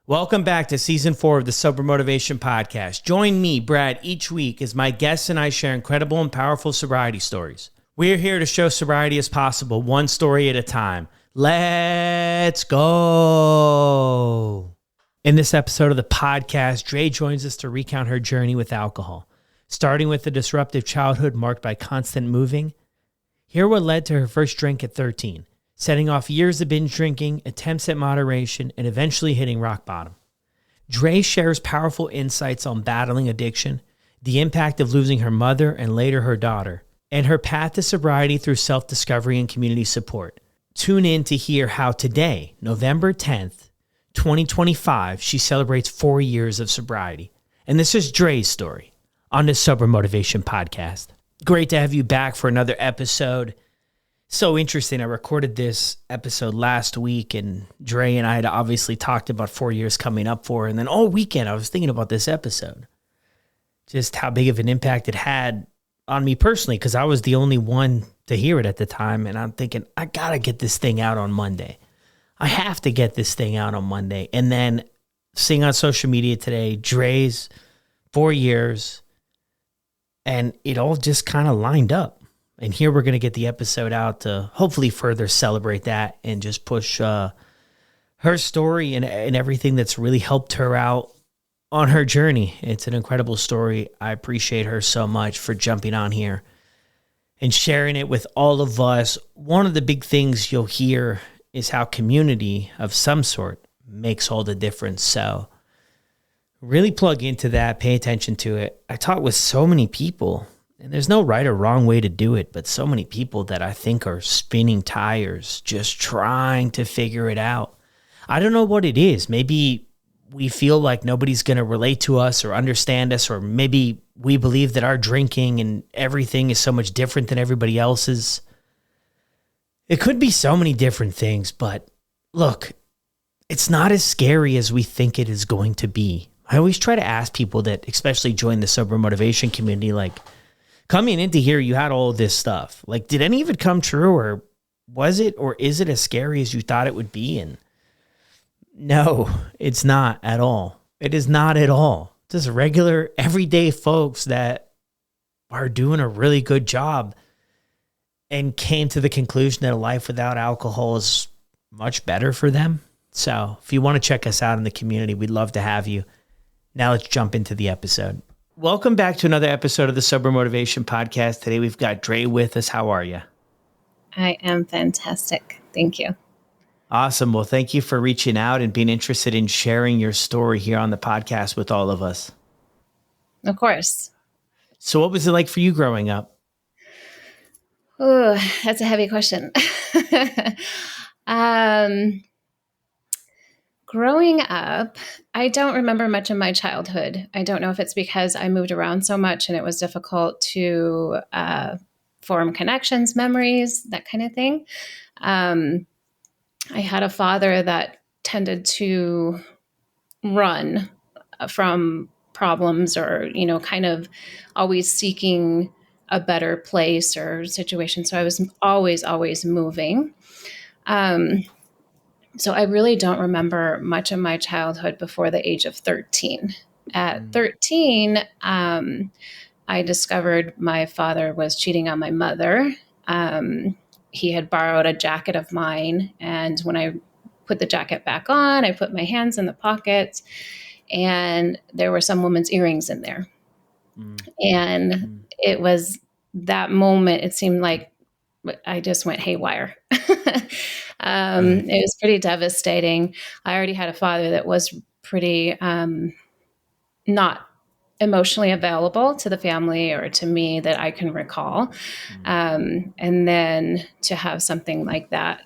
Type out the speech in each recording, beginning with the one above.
Welcome back to Season 4 of the Sober Motivation Podcast. Join me, Brad, each week as my guests and I share incredible and powerful sobriety stories. We're here to show sobriety is possible, one story at a time. Let's go. In this episode of the podcast, Dre joins us to recount her journey with alcohol, starting with a disruptive childhood marked by constant moving. Hear what led to her first drink at 13. Setting off years of binge drinking, attempts at moderation, and eventually hitting rock bottom. Dre shares powerful insights on battling addiction, the impact of losing her mother and later her daughter, and her path to sobriety through self-discovery and community support. Tune in to hear how today, November 10th, 2025, she celebrates 4 years of sobriety. And this is Dre's story on the Sober Motivation Podcast. Great to have you back for another episode. So interesting. I recorded this episode last week, and Dre and I had obviously talked about 4 years coming up for her. And then all weekend I was thinking about this episode, just how big of an impact it had on me personally, because I was the only one to hear it at the time. And I'm thinking, I got to get this thing out on Monday. I have to get this thing out on Monday. And then seeing on social media today, Dre's 4 years, and it all just kind of lined up. And here we're going to get the episode out to hopefully further celebrate that and just push her story and everything that's really helped her out on her journey. It's an incredible story. I appreciate her so much for jumping on here and sharing it with all of us. One of the big things you'll hear is how community of some sort makes all the difference. So really plug into that, pay attention to it. I talk with so many people, and there's no right or wrong way to do it, but so many people that I think are spinning tires, just trying to figure it out. I don't know what it is. Maybe we feel like nobody's going to relate to us or understand us, or maybe we believe that our drinking and everything is so much different than everybody else's. It could be so many different things, but look, it's not as scary as we think it is going to be. I always try to ask people that especially join the Sober Motivation community, like, coming into here, you had all of this stuff. Like, did any of it come true, or was it, or is it as scary as you thought it would be? And no, it's not at all. It is not at all. Just regular, everyday folks that are doing a really good job and came to the conclusion that a life without alcohol is much better for them. So if you want to check us out in the community, we'd love to have you. Now let's jump into the episode. Welcome back to another episode of the Sober Motivation Podcast. Today we've got Dre with us. How are you? I am fantastic. Thank you. Awesome. Well, thank you for reaching out and being interested in sharing your story here on the podcast with all of us. Of course. So what was it like for you growing up? Oh, that's a heavy question. Growing up, I don't remember much of my childhood. I don't know if it's because I moved around so much and it was difficult to form connections, memories, that kind of thing. I had a father that tended to run from problems, or, kind of always seeking a better place or situation. So I was always moving. So I really don't remember much of my childhood before the age of 13. At 13, I discovered my father was cheating on my mother. He had borrowed a jacket of mine, and when I put the jacket back on, I put my hands in the pockets, and there were some woman's earrings in there. And it was that moment, it seemed like I just went haywire. It was pretty devastating. I already had a father that was pretty not emotionally available to the family or to me that I can recall. And then to have something like that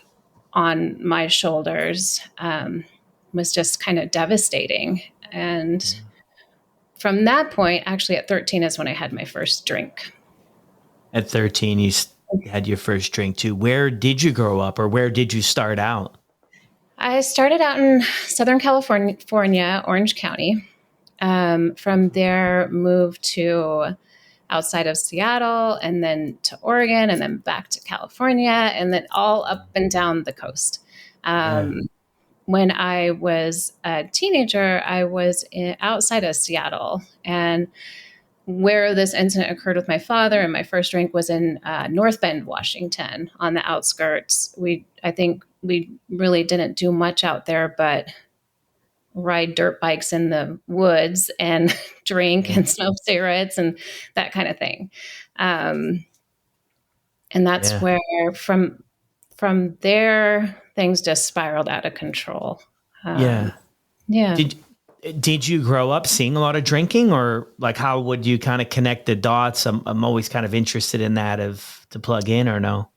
on my shoulders was just kind of devastating. And from that point, actually at 13 is when I had my first drink. At 13, you had your first drink too. Where did you grow up, or where did you start out? I started out in Southern California, Orange County. From there, moved to outside of Seattle, and then to Oregon, and then back to California, and then all up and down the coast. when I was a teenager, I was outside of Seattle, and where this incident occurred with my father and my first drink was in North Bend, Washington, on the outskirts. I think we really didn't do much out there, but ride dirt bikes in the woods and drink Yeah. and smoke cigarettes and that kind of thing. Um, and that's Yeah. where from there things just spiraled out of control. Yeah. Yeah. Did did you grow up seeing a lot of drinking, or like how would you kind of connect the dots? I'm always kind of interested in that, of to plug in or no.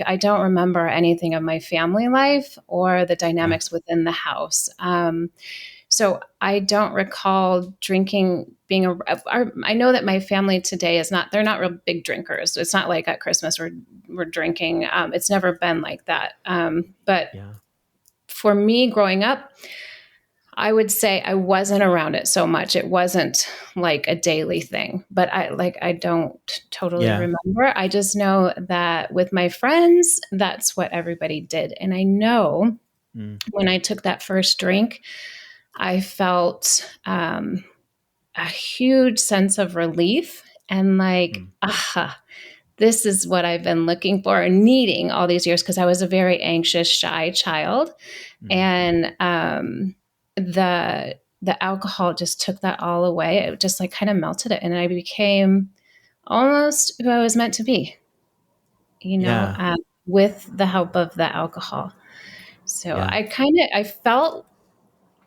I don't remember anything of my family life or the Yeah. dynamics within the house. So I don't recall drinking being I know that my family today is not, they're not real big drinkers. It's not like at Christmas we're drinking. It's never been like that. But Yeah. for me growing up, I would say I wasn't around it so much. It wasn't like a daily thing, but I don't totally Yeah. remember. I just know that with my friends, that's what everybody did. And I know Mm. when I took that first drink, I felt a huge sense of relief and like, Mm. aha, this is what I've been looking for and needing all these years, because I was a very anxious, shy child. Mm. And the alcohol just took that all away. It just like kind of melted it, and I became almost who I was meant to be, you know, Yeah. with the help of the alcohol. So Yeah. I felt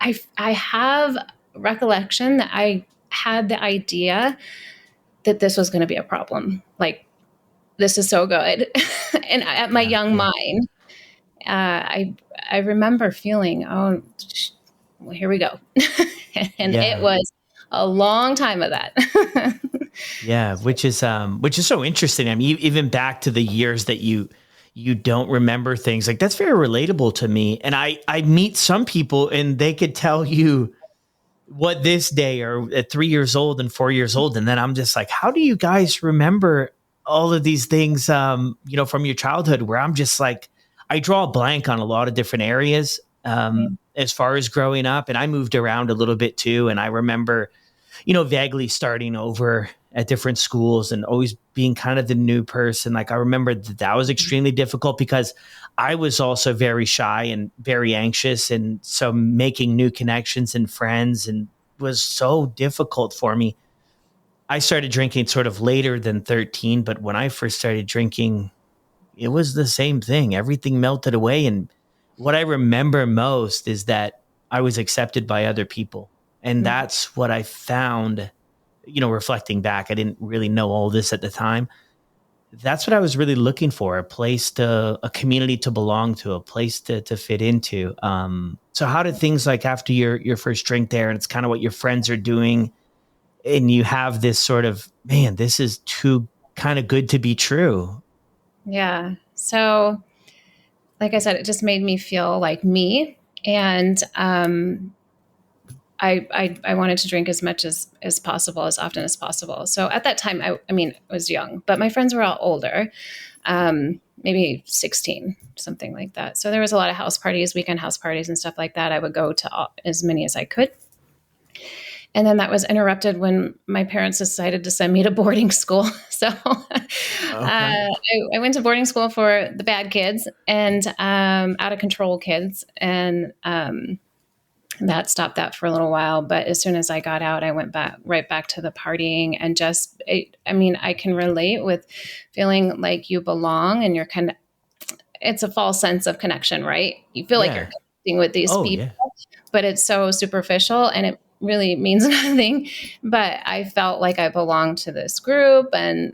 I have recollection that I had the idea that this was going to be a problem. Like, this is so good. And at my Yeah. young Yeah. mind, I remember feeling, oh, well, here we go. And it Yeah. was a long time of that. Yeah, which is so interesting. I mean, even back to the years that you don't remember things, like that's very relatable to me. And I meet some people and they could tell you what this day or at 3 years old and 4 years old, and then I'm just like, how do you guys remember all of these things? From your childhood, where I'm just like, I draw a blank on a lot of different areas. As far as growing up, and I moved around a little bit too, and I remember vaguely starting over at different schools and always being kind of the new person. Like I remember that was extremely difficult because I was also very shy and very anxious. And so making new connections and friends and was so difficult for me. I started drinking sort of later than 13, but when I first started drinking, it was the same thing. Everything melted away. And what I remember most is that I was accepted by other people. And that's what I found, reflecting back. I didn't really know all this at the time. That's what I was really looking for, a community to belong to, a place to fit into. So how did things, like after your first drink there, and it's kind of what your friends are doing, and you have this sort of, man, this is too kind of good to be true. Yeah. So, like I said, it just made me feel like me. And I wanted to drink as much as possible, as often as possible. So at that time, I mean, I was young, but my friends were all older, maybe 16, something like that. So there was a lot of house parties, weekend house parties and stuff like that. I would go to as many as I could. And then that was interrupted when my parents decided to send me to boarding school. So Okay. I went to boarding school for the bad kids and out of control kids. And that stopped that for a little while. But as soon as I got out, I went right back to the partying and I mean, I can relate with feeling like you belong and it's a false sense of connection, right? You feel like you're Yeah. connecting with these Oh, people, yeah. but it's so superficial and it really means nothing. But I felt like I belonged to this group, and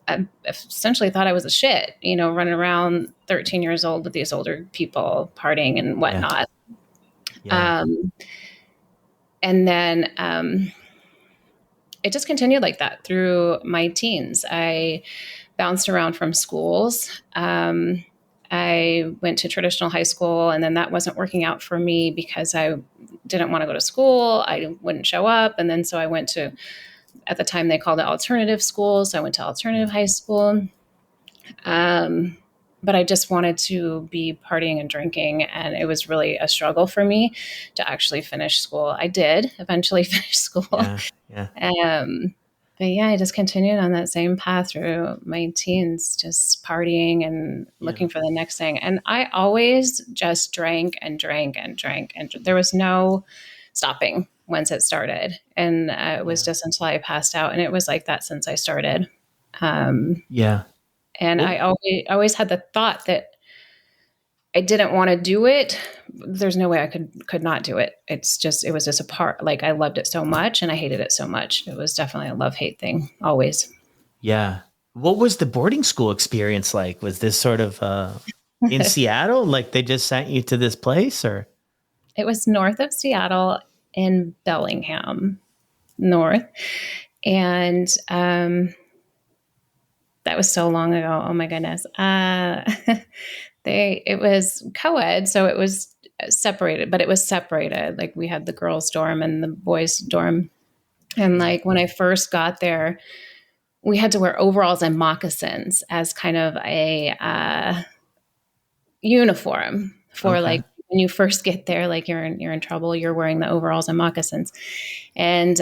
I essentially thought I was a shit, running around 13 years old with these older people partying and Yeah. whatnot. Yeah. Um, and then it just continued like that through my teens. I bounced around from schools. I went to traditional high school, and then that wasn't working out for me because I didn't want to go to school. I wouldn't show up. And then so I went to, at the time they called it alternative schools. So I went to alternative high school. but I just wanted to be partying and drinking. And it was really a struggle for me to actually finish school. I did eventually finish school. Yeah. Yeah. Um, but yeah, I just continued on that same path through my teens, just partying and Yeah. looking for the next thing. And I always just drank and drank and drank. And there was no stopping once it started. And it was Yeah. just until I passed out. And it was like that since I started. Um, Yeah. and I Well, always had the thought that I didn't want to do it. There's no way I could not do it. It was just a part. Like I loved it so much and I hated it so much. It was definitely a love-hate thing always. yeah. What was the boarding school experience like? Was this sort of in Seattle? Like they just sent you to this place or? It was north of Seattle in Bellingham, north. And that was so long ago. Oh my goodness. It was co-ed, so it was separated, but it was separated. Like we had the girls' dorm and the boys' dorm. And like when I first got there, we had to wear overalls and moccasins as kind of a uniform for Okay. like when you first get there, like you're in trouble. You're wearing the overalls and moccasins, and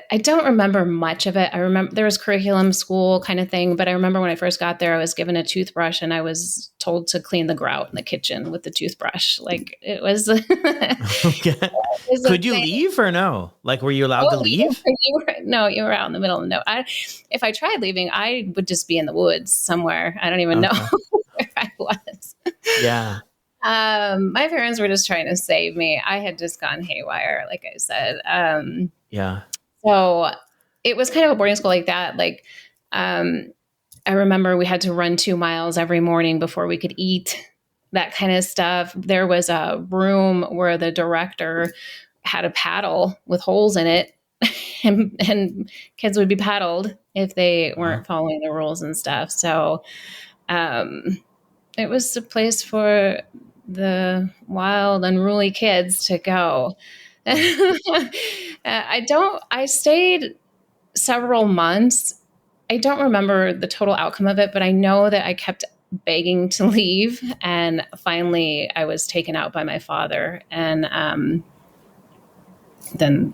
I don't remember much of it. I remember there was curriculum school kind of thing, but I remember when I first got there, I was given a toothbrush and I was told to clean the grout in the kitchen with the toothbrush. Like it was, it Okay. was a Could you thing. leave or no? Like, were you allowed to Oh, leave? no, you were out in the middle of no. If I tried leaving, I would just be in the woods somewhere. I don't even know Okay. where I was. Yeah. My parents were just trying to save me. I had just gone haywire, like I said. Yeah. So it was kind of a boarding school like that. Like, I remember we had to run 2 miles every morning before we could eat, that kind of stuff. There was a room where the director had a paddle with holes in it, and kids would be paddled if they Wow. weren't following the rules and stuff. So, it was a place for the wild, unruly kids to go. Yeah. I stayed several months. I don't remember the total outcome of it, but I know that I kept begging to leave. And finally, I was taken out by my father. And then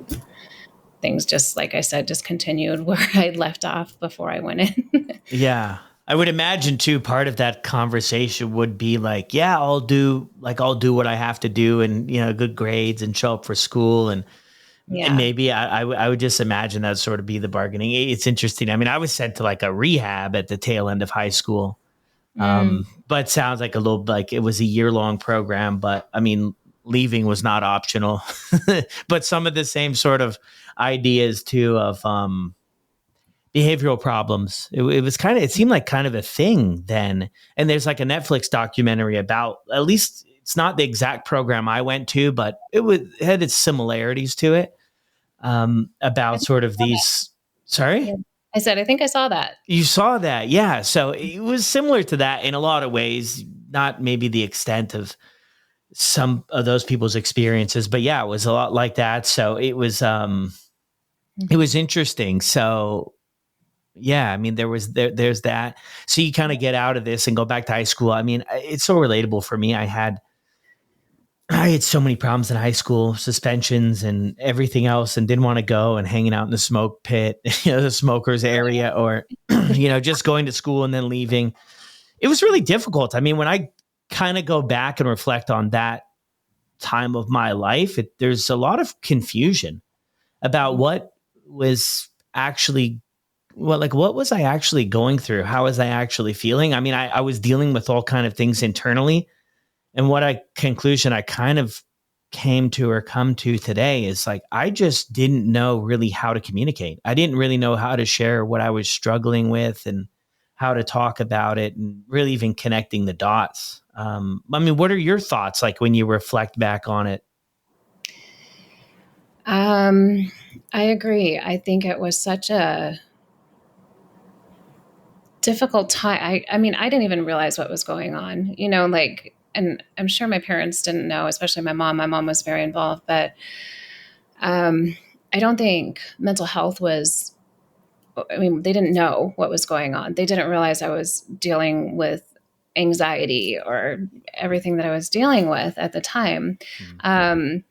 things just, like I said, just continued where I left off before I went in. Yeah. I would imagine too, part of that conversation would be like, yeah, I'll do what I have to do and, good grades and show up for school. And Yeah. maybe I would just imagine that sort of be the bargaining. It's interesting. I mean, I was sent to like a rehab at the tail end of high school. Mm. But sounds like a little like it was a year-long program, but I mean, leaving was not optional. But some of the same sort of ideas too of behavioral problems. It seemed like kind of a thing then. And there's like a Netflix documentary about, at least it's not the exact program I went to, but it had its similarities to it, I about think sort I of saw that. these. Sorry? Yeah. I said, I think I saw that. You saw that. Yeah. So it was similar to that in a lot of ways, not maybe the extent of some of those people's experiences, but yeah, it was a lot like that. So it was interesting. So yeah, I mean, there's that. So you kind of get out of this and go back to high school. I mean, it's so relatable for me. I had so many problems in high school, suspensions and everything else, and didn't want to go, and hanging out in the smoke pit, the smokers area, or, just going to school and then leaving. It was really difficult. I mean, when I kind of go back and reflect on that time of my life, there's a lot of confusion about what was actually what was I actually going through? How was I actually feeling? I mean, I was dealing with all kind of things internally. And conclusion I kind of came to or come to today is like, I just didn't know really how to communicate. I didn't really know how to share what I was struggling with and how to talk about it and really even connecting the dots. I mean, what are your thoughts like when you reflect back on it? I agree. I think it was such a difficult time. I mean, I didn't even realize what was going on, like, and I'm sure my parents didn't know, especially my mom. My mom was very involved, but I don't think mental health was I mean, they didn't know what was going on. They didn't realize I was dealing with anxiety or everything that I was dealing with at the time. And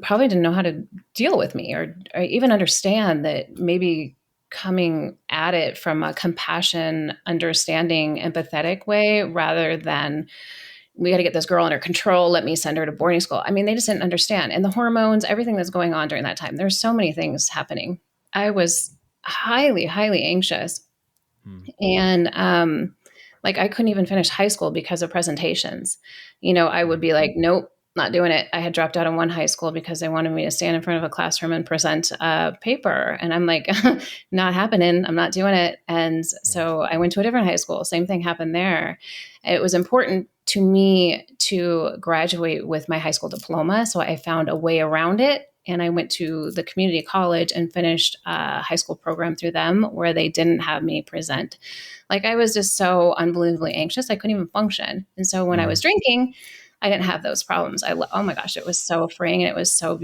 probably didn't know how to deal with me or even understand that maybe coming at it from a compassion, understanding, empathetic way rather than we got to get this girl under control. Let me send her to boarding school. I mean, they just didn't understand. And the hormones, everything that's going on during that time, there's so many things happening. I was highly, highly anxious. And like I couldn't even finish high school because of presentations. I would be like, nope, not doing it. I had dropped out of one high school because they wanted me to stand in front of a classroom and present a paper. And I'm like, not happening. I'm not doing it. And so I went to a different high school. Same thing happened there. It was important to me to graduate with my high school diploma. So I found a way around it. And I went to the community college and finished a high school program through them where they didn't have me present. Like I was just so unbelievably anxious. I couldn't even function. And so when I was drinking, I didn't have those problems. Oh my gosh, it was so freeing and it was so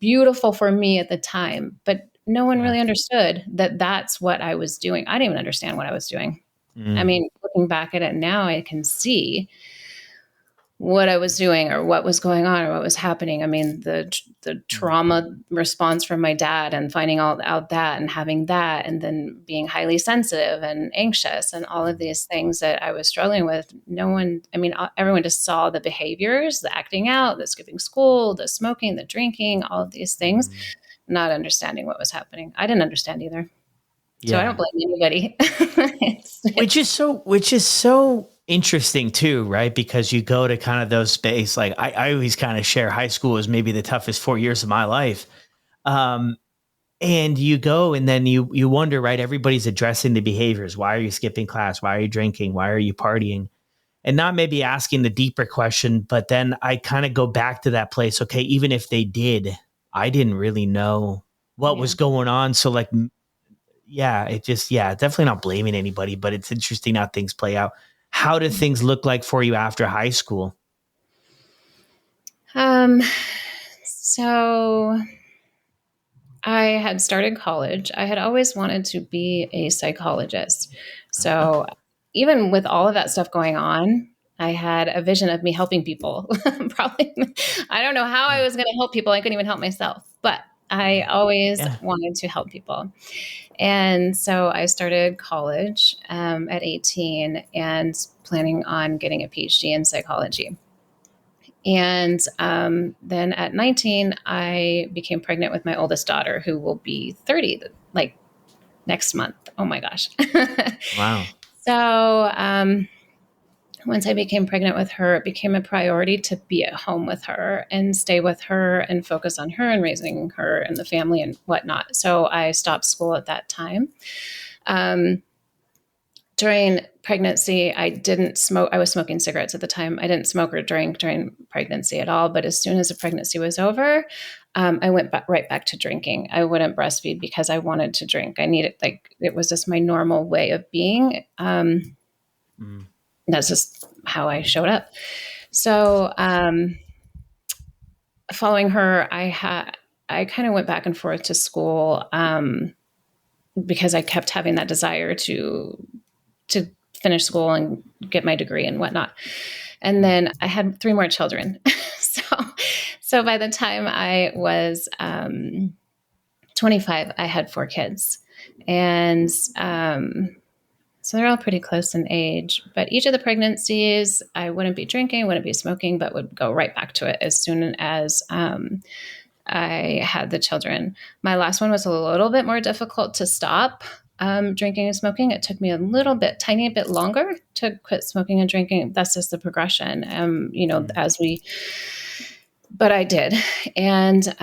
beautiful for me at the time. But no one really understood that that's what I was doing. I didn't even understand what I was doing. I mean, looking back at it now, I can see what I was doing or what was going on or what was happening. I mean, the trauma response from my dad and finding all out that and having that and then being highly sensitive and anxious and all of these things that I was struggling with. Everyone just saw the behaviors, the acting out, the skipping school, the smoking, the drinking, all of these things, not understanding what was happening. I didn't understand either. So I don't blame anybody. Which is so interesting too, right? Because you go to kind of those space. Like I always kind of share high school as maybe the toughest 4 years of my life. And you go and then you wonder, right? Everybody's addressing the behaviors. Why are you skipping class? Why are you drinking? Why are you partying? And not maybe asking the deeper question, but then I kind of go back to that place. Okay, even if they did, I didn't really know what was going on. So like, definitely not blaming anybody, but it's interesting how things play out. How did things look like for you after high school? So I had started college. I had always wanted to be a psychologist. So even with all of that stuff going on, I had a vision of me helping people. Probably, I don't know how I was going to help people. I couldn't even help myself, but I always wanted to help people. And so I started college at 18 and planning on getting a PhD in psychology. And then at 19, I became pregnant with my oldest daughter, who will be 30, like next month. Oh my gosh. Wow. So once I became pregnant with her, it became a priority to be at home with her and stay with her and focus on her and raising her and the family and whatnot. So I stopped school at that time. During pregnancy, I didn't smoke. I was smoking cigarettes at the time. I didn't smoke or drink during pregnancy at all. But as soon as the pregnancy was over, I went right back to drinking. I wouldn't breastfeed because I wanted to drink. I needed, it was just my normal way of being. That's just how I showed up. So following her, I kind of went back and forth to school because I kept having that desire to finish school and get my degree and whatnot. And then I had 3 more children. So by the time I was 25, I had 4 kids. And so they're all pretty close in age. But each of the pregnancies, I wouldn't be drinking, wouldn't be smoking, but would go right back to it as soon as I had the children. My last one was a little bit more difficult to stop. Drinking and smoking. It took me a tiny bit longer to quit smoking and drinking. That's just the progression, but I did. And,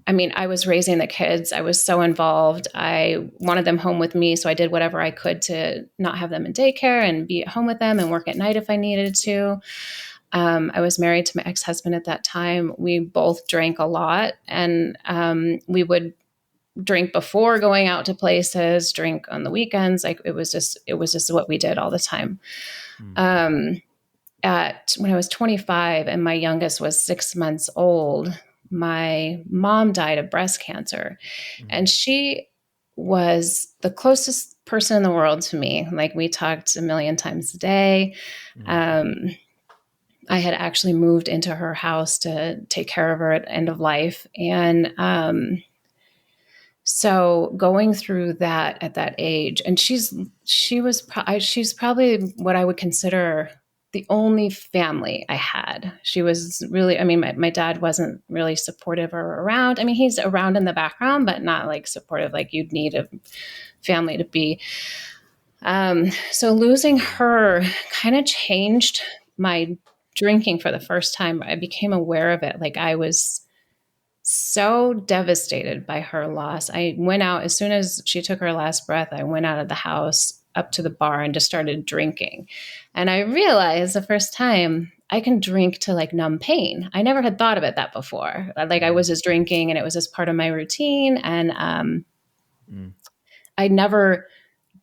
I was raising the kids. I was so involved. I wanted them home with me. So I did whatever I could to not have them in daycare and be at home with them and work at night if I needed to. I was married to my ex-husband at that time. We both drank a lot and we would drink before going out to places, drink on the weekends. Like it was just what we did all the time. When I was 25 and my youngest was 6 months old, my mom died of breast cancer. Mm-hmm. And she was the closest person in the world to me. Like, we talked a million times a day. I had actually moved into her house to take care of her at end of life. And so going through that at that age, and she's probably what I would consider the only family I had. She was really, I mean, my dad wasn't really supportive or around. I mean, he's around in the background, but not like supportive, like you'd need a family to be. So losing her kind of changed my drinking for the first time. I became aware of it. Like, I was so devastated by her loss. I went out as soon as she took her last breath. I went out of the house up to the bar and just started drinking. And I realized the first time I can drink to like numb pain. I never had thought of it that before. Like, I was just drinking and it was just part of my routine. And I never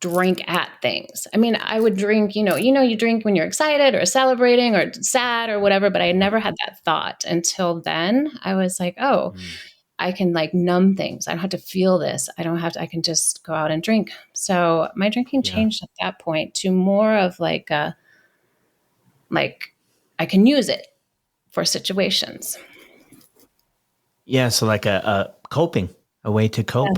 drink at things. I mean, I would drink, you drink when you're excited or celebrating or sad or whatever, but I never had that thought until then. I was like, oh, I can like numb things. I don't have to feel this. I can just go out and drink. So my drinking changed at that point to more of like I can use it for situations. Yeah. So like a coping, a way to cope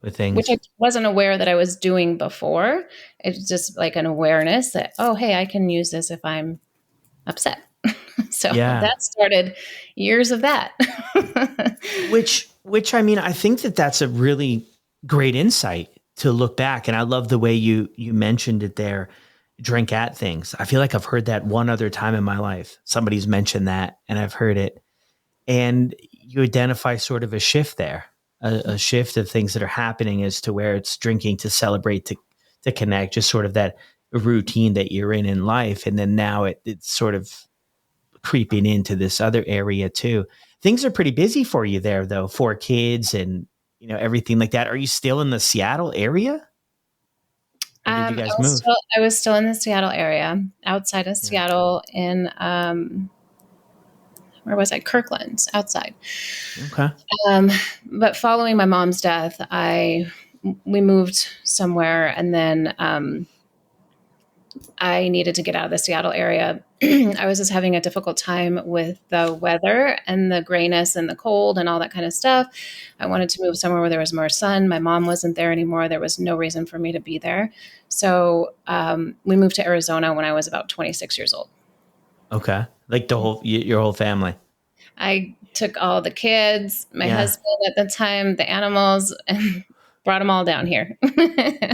with things. Which I wasn't aware that I was doing before. It's just like an awareness that, oh, hey, I can use this if I'm upset. So that started years of that. which I mean, I think that's a really great insight to look back. And I love the way you mentioned it there, drink at things. I feel like I've heard that one other time in my life. Somebody's mentioned that and I've heard it. And you identify sort of a shift there, a shift of things that are happening as to where it's drinking to celebrate, to connect, just sort of that routine that you're in life. And then now it's sort of creeping into this other area too. Things are pretty busy for you there though, 4 kids and, everything like that. Are you still in the Seattle area? Or did you guys move? I was still in the Seattle area, outside of Seattle in, where was I? Kirkland, outside. Okay. But following my mom's death, we moved somewhere, and then I needed to get out of the Seattle area. I was just having a difficult time with the weather and the grayness and the cold and all that kind of stuff. I wanted to move somewhere where there was more sun. My mom wasn't there anymore. There was no reason for me to be there. So we moved to Arizona when I was about 26 years old. Okay. Like your whole family. I took all the kids, my husband at the time, the animals, and brought them all down here.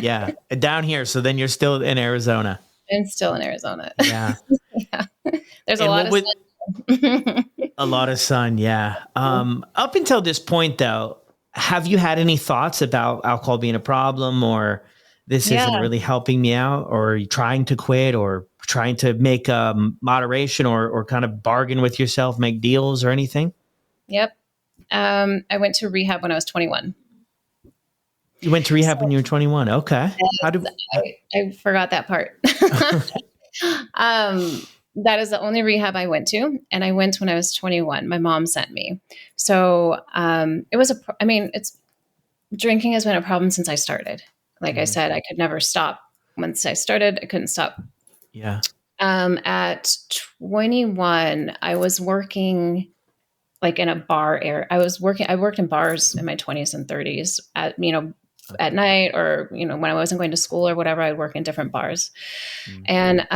Yeah. Down here. So then you're still in Arizona. And still in Arizona. Yeah. Yeah. There's a lot of sun. A lot of sun. Yeah. Up until this point though, have you had any thoughts about alcohol being a problem, or this isn't really helping me out, or are you trying to quit, or trying to make moderation or kind of bargain with yourself, make deals or anything? Yep. I went to rehab when I was 21. You went to rehab when you were 21. Okay. I forgot that part. That is the only rehab I went to. And I went when I was 21. My mom sent me. So drinking has been a problem since I started. Like I said, I could never stop. Once I started, I couldn't stop. Yeah. At 21, I was working like in a bar area. I worked in bars in my 20s and 30s at night, or, when I wasn't going to school or whatever, I'd work in different bars. And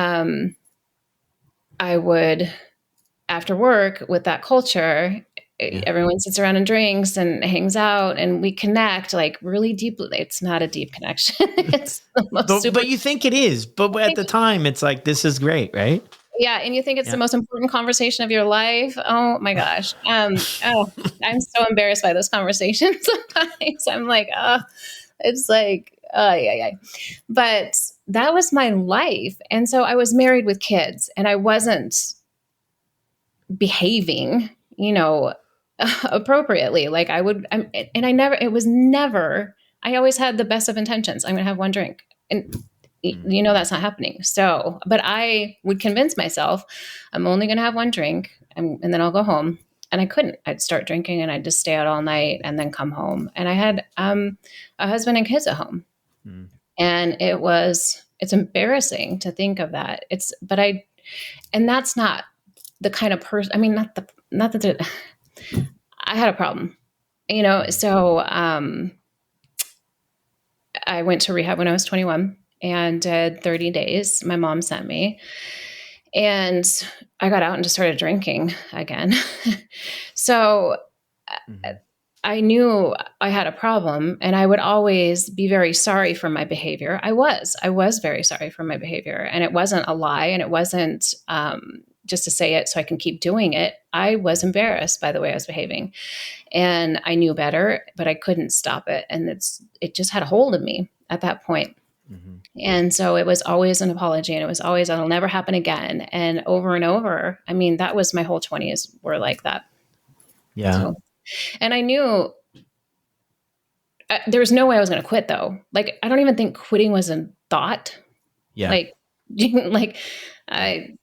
I would, after work with that culture, everyone sits around and drinks and hangs out and we connect like really deeply. It's not a deep connection. It's the most but you think it is, but at the time it's like, this is great, right? Yeah. And you think it's the most important conversation of your life. Oh my gosh. I'm so embarrassed by those conversations sometimes. I'm like, it's like, yeah. But that was my life. And so I was married with kids and I wasn't behaving, appropriately. Like I always had the best of intentions. I'm going to have one drink and that's not happening. So, but I would convince myself I'm only going to have one drink and then I'll go home. and I couldn't. I'd start drinking and I'd just stay out all night and then come home. And I had a husband and kids at home. Mm. And it's embarrassing to think of that. And that's not the kind of person, I mean, not that I had a problem, so I went to rehab when I was 21 and did 30 days. My mom sent me. And I got out and just started drinking again. So I knew I had a problem, and I would always be very sorry for my behavior. I was very sorry for my behavior, and it wasn't a lie, and it wasn't just to say it so I can keep doing it. I was embarrassed by the way I was behaving, and I knew better, but I couldn't stop it. And it just had a hold of me at that point. Mm-hmm. And so it was always an apology, and it was always, it'll never happen again. And over. I mean, that was my whole 20s were like that. Yeah. So, and I knew there was no way I was going to quit though. Like, I don't even think quitting was a thought. Yeah. Like I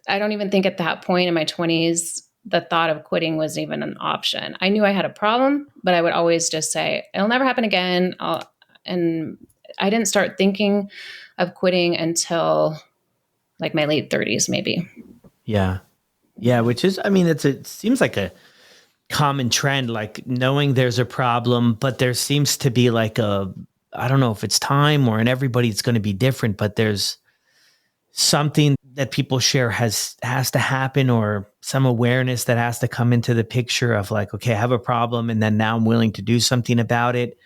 don't even think at that point in my 20s, the thought of quitting was even an option. I knew I had a problem, but I would always just say, it'll never happen again. And I didn't start thinking of quitting until like my late 30s, maybe. Yeah. Yeah. Which is, I mean, it seems like a common trend, like knowing there's a problem, but there seems to be like I don't know if it's time or in everybody it's going to be different, but there's something that people share has to happen, or some awareness that has to come into the picture of like, okay, I have a problem, and then now I'm willing to do something about it.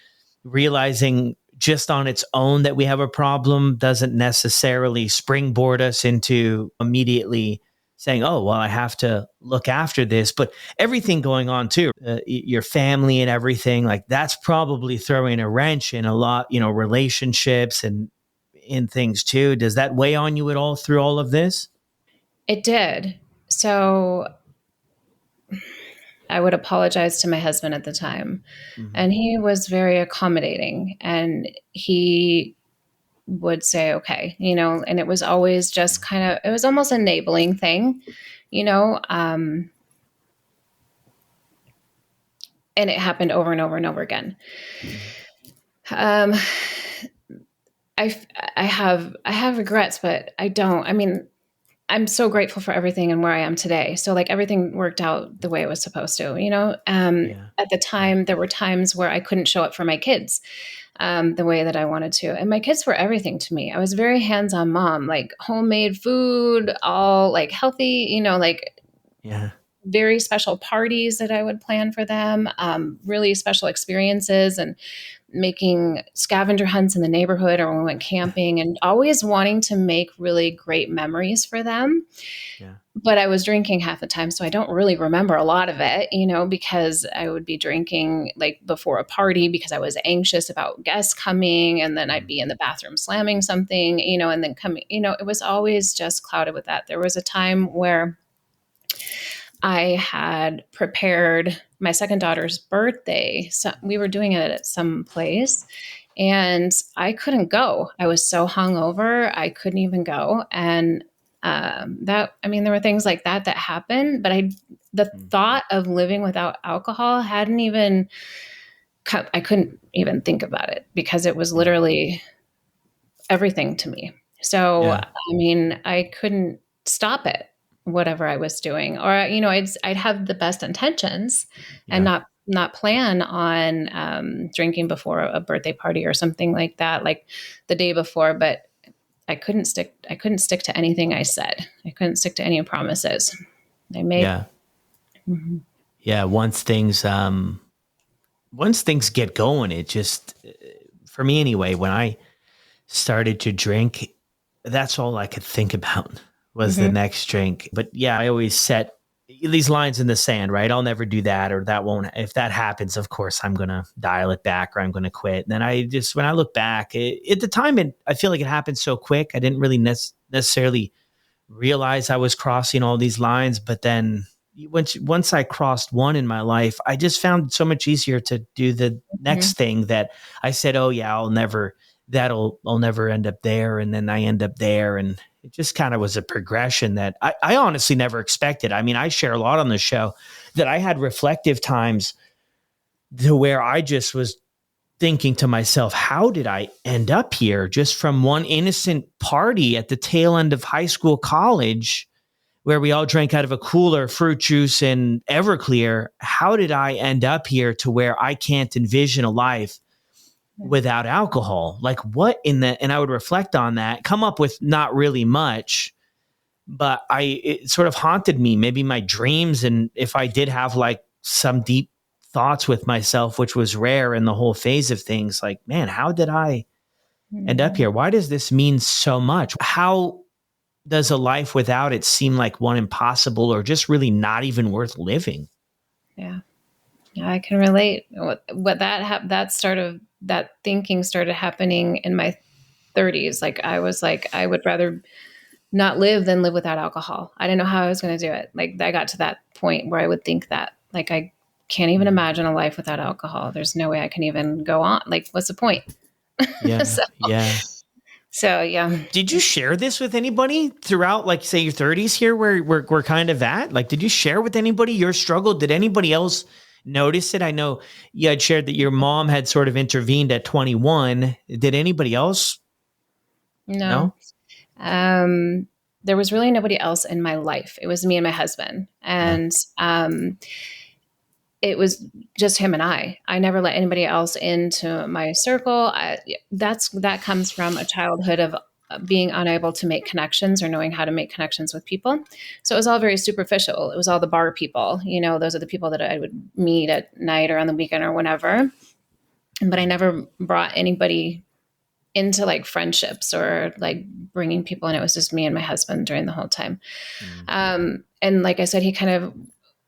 Realizing just on its own that we have a problem doesn't necessarily springboard us into immediately saying, oh, well, I have to look after this. But everything going on too, your family and everything, like that's probably throwing a wrench in a lot, relationships and in things too. Does that weigh on you at all through all of this? It did. So I would apologize to my husband at the time. Mm-hmm. And he was very accommodating, and he would say, okay, and it was always just it was almost an enabling thing, and it happened over and over and over again. I have regrets, but I don't. I mean, I'm so grateful for everything and where I am today. So like everything worked out the way it was supposed to, At the time, there were times where I couldn't show up for my kids the way that I wanted to. And my kids were everything to me. I was very hands-on mom, like homemade food, all like healthy, very special parties that I would plan for them, really special experiences, and making scavenger hunts in the neighborhood or when we went camping, and always wanting to make really great memories for them. Yeah. But I was drinking half the time, so I don't really remember a lot of it, because I would be drinking like before a party because I was anxious about guests coming, and then I'd be in the bathroom slamming something, and then coming, it was always just clouded with that. There was a time where I had prepared my second daughter's birthday. So we were doing it at some place, and I couldn't go. I was so hungover, I couldn't even go. And there were things like that happened, but the thought of living without alcohol hadn't even I couldn't even think about it, because it was literally everything to me. So, yeah. I couldn't stop it, whatever I was doing, or, I'd have the best intentions and not plan on drinking before a birthday party or something like that, like the day before, but I couldn't stick to anything I said. I couldn't stick to any promises I made. Yeah. Mm-hmm. Yeah. Once things get going, it just, for me anyway, when I started to drink, that's all I could think about was the next drink. But yeah, I always set these lines in the sand, right? I'll never do that, or that won't. If that happens, of course, I'm going to dial it back, or I'm going to quit. And then when I look back at the time, I feel like it happened so quick. I didn't really necessarily realize I was crossing all these lines. But then once I crossed one in my life, I just found it so much easier to do the next thing that I said, oh yeah, I'll never end up there. And then I end up there. And it just kind of was a progression that I honestly never expected. I mean, I share a lot on the show that I had reflective times to where I just was thinking to myself, how did I end up here just from one innocent party at the tail end of high school, college, where we all drank out of a cooler, fruit juice and Everclear? How did I end up here to where I can't envision a life without alcohol? Like what in the, and I would reflect on that, come up with not really much, but it sort of haunted me, maybe my dreams. And if I did have like some deep thoughts with myself, which was rare in the whole phase of things, like, man, how did I end up here? Why does this mean so much? How does a life without it seem like one impossible or just really not even worth living? Yeah. Yeah, I can relate. That thinking started happening in my 30s. Like I was like, I would rather not live than live without alcohol. I didn't know how I was going to do it. Like I got to that point where I would think that, like, I can't even imagine a life without alcohol. There's no way I can even go on. Like, what's the point? Yeah. so, Yeah. so yeah. Did you share this with anybody throughout, like, say your 30s here where we're kind of at? Like, did you share with anybody your struggle? Did anybody else notice it? I know you had shared that your mom had sort of intervened at 21. Did anybody else? No. There was really nobody else in my life. It was me and my husband. And it was just him and I. I never let anybody else into my circle. That comes from a childhood of being unable to make connections or knowing how to make connections with people. So it was all very superficial. It was all the bar people, those are the people that I would meet at night or on the weekend or whenever. But I never brought anybody into like friendships or like bringing people in. It was just me and my husband during the whole time. And like I said, he kind of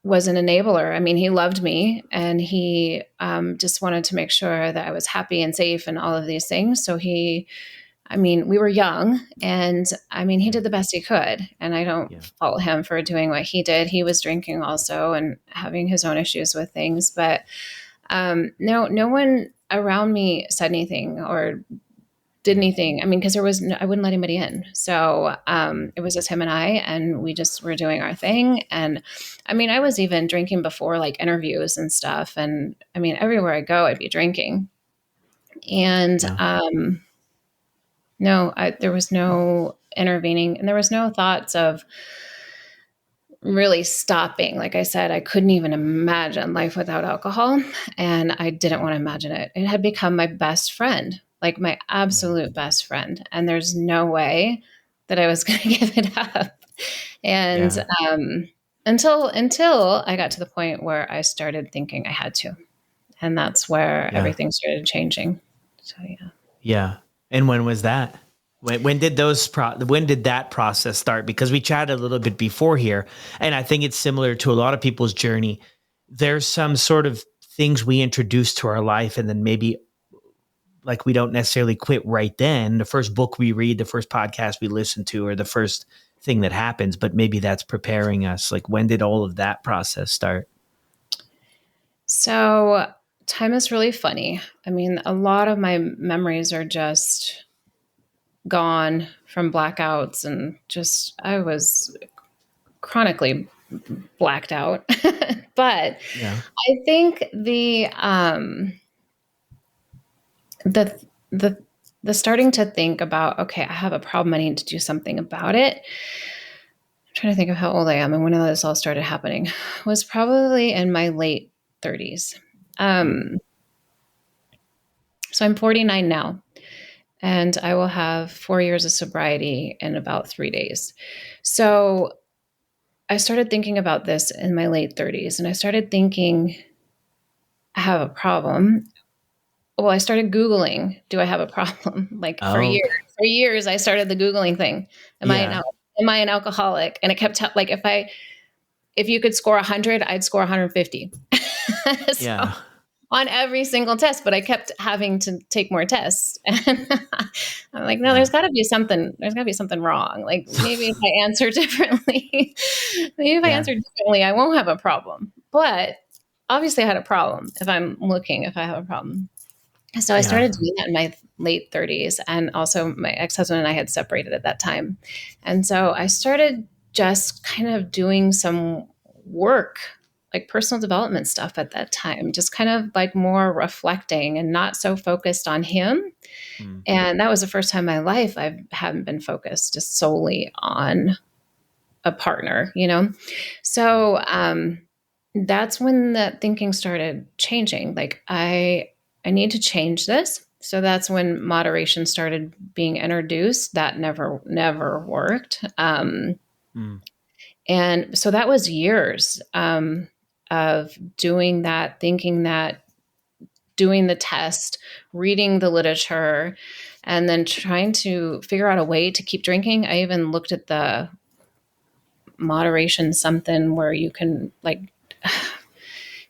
was an enabler. I mean, he loved me and he just wanted to make sure that I was happy and safe and all of these things. So we were young and he did the best he could. And I don't fault him for doing what he did. He was drinking also and having his own issues with things, but no one around me said anything or did anything. Because I wouldn't let anybody in. So it was just him and I, and we just were doing our thing. And I was even drinking before like interviews and stuff. And everywhere I go, I'd be drinking. And there was no intervening, and there was no thoughts of really stopping. Like I said, I couldn't even imagine life without alcohol, and I didn't want to imagine it. It had become my best friend. Like my absolute best friend. And there's no way that I was going to give it up. And until I got to the point where I started thinking I had to. And that's where everything started changing. So, yeah. Yeah. And when was that? When did that process start? Because we chatted a little bit before here, and I think it's similar to a lot of people's journey. There's some sort of things we introduce to our life, and then maybe like we don't necessarily quit right then. The first book we read, the first podcast we listen to, or the first thing that happens, but maybe that's preparing us. Like, when did all of that process start? So time is really funny. A lot of my memories are just gone from blackouts, and I was chronically blacked out. But I think the starting to think about, okay, I have a problem, I need to do something about it. I'm trying to think of how old I am and when this all started happening, was probably in my late 30s. So I'm 49 now, and I will have 4 years of sobriety in about 3 days. So I started thinking about this in my late 30s, and I started thinking, I have a problem. Well, I started Googling, do I have a problem? For years, I started the Googling thing. Am I an alcoholic? And it kept if you could score 100, I'd score 150. On every single test, but I kept having to take more tests. And I'm like, no, there's gotta be something wrong. Like maybe if I answer differently, I won't have a problem. But obviously I had a problem if I have a problem. So I Yeah. started doing that in my late 30s. And also, my ex husband and I had separated at that time. And so I started just kind of doing some work, like personal development stuff at that time, just kind of like more reflecting and not so focused on him. Mm. And that was the first time in my life I haven't been focused just solely on a partner, you know? So that's when that thinking started changing. Like I need to change this. So that's when moderation started being introduced. That never worked. Mm. And so that was years of doing that, thinking that, doing the test, reading the literature, and then trying to figure out a way to keep drinking. I even looked at the moderation something where you can like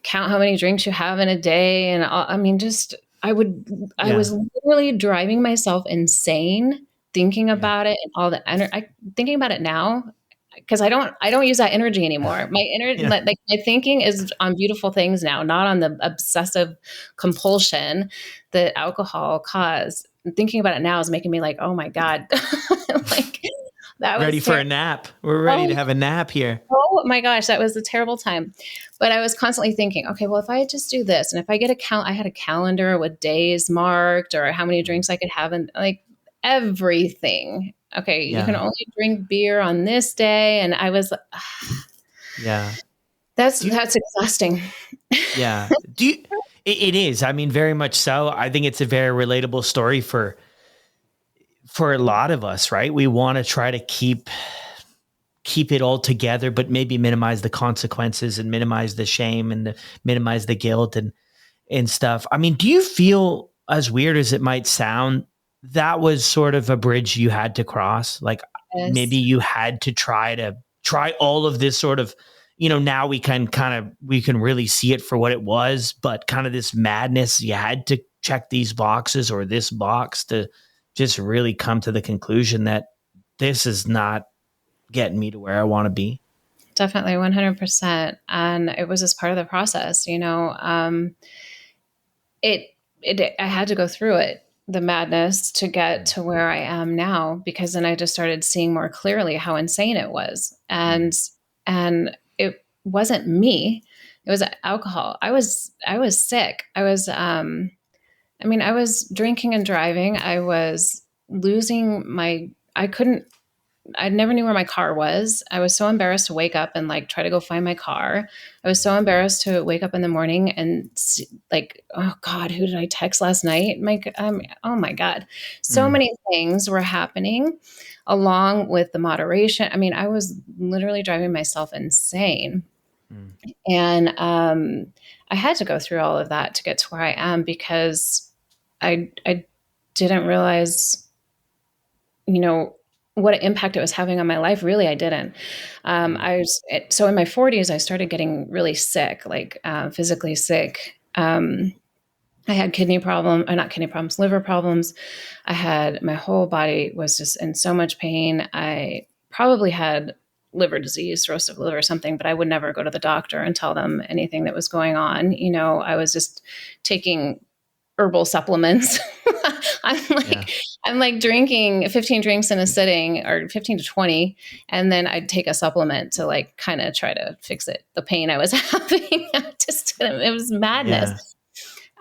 count how many drinks you have in a day. And I mean, just, I Yeah. was literally driving myself insane thinking Yeah. about it and all the energy, thinking about it now. Cause I don't use that energy anymore. My energy, Yeah. like my thinking is on beautiful things now, not on the obsessive compulsion that alcohol caused. Thinking about it now is making me like, oh my God, like that Ready was for terrible. a nap. We're ready to Oh have a nap here. Oh my gosh, that was a terrible time. But I was constantly thinking, okay, well, if I just do this, and if I get I had a calendar with days marked or how many Mm. drinks I could have, and like everything. Okay, you can Yeah. only drink beer on this day, and I was, Yeah. Do you, that's exhausting. yeah. Do you, it is. I mean, very much so. I think it's a very relatable story for a lot of us, right? We want to try to keep it all together, but maybe minimize the consequences and minimize the shame and minimize the guilt and stuff. I mean, do you feel, as weird as it might sound, that was sort of a bridge you had to cross? Like maybe Yes, you had to try all of this sort of, now we can really see it for what it was, but kind of this madness, you had to check these boxes or this box to just really come to the conclusion that this is not getting me to where I want to be. definitely 100%. And it was just part of the process, it I had to go through it, the madness, to get Mm. to where I am now, because then I just started seeing more clearly how insane it was. Mm. And it wasn't me. It was alcohol. I was sick. I mean, I was drinking and driving. I was losing my I couldn't I never knew where my car was. I was so embarrassed to wake up and like try to go find my car. I was so embarrassed to wake up in the morning and see, like, oh God, who did I text last night? Oh my God, so Mm. many things were happening, along with the moderation. I mean, I was literally driving myself insane, Mm. and I had to go through all of that to get to where I am, because I didn't realize, you know, what impact it was having on my life. Really, I didn't. Mm. So in my 40s, I started getting really sick, like physically sick. I had not kidney problems, liver problems. My whole body was just in so much pain. I probably had liver disease, cirrhosis of the liver or something, but I would never go to the doctor and tell them anything that was going on. I was just taking herbal supplements. I'm Yeah. like I'm like drinking 15 drinks in a sitting, or 15 to 20, and then I'd take a supplement to like kind of try to fix the pain I was having. It was Yeah. madness.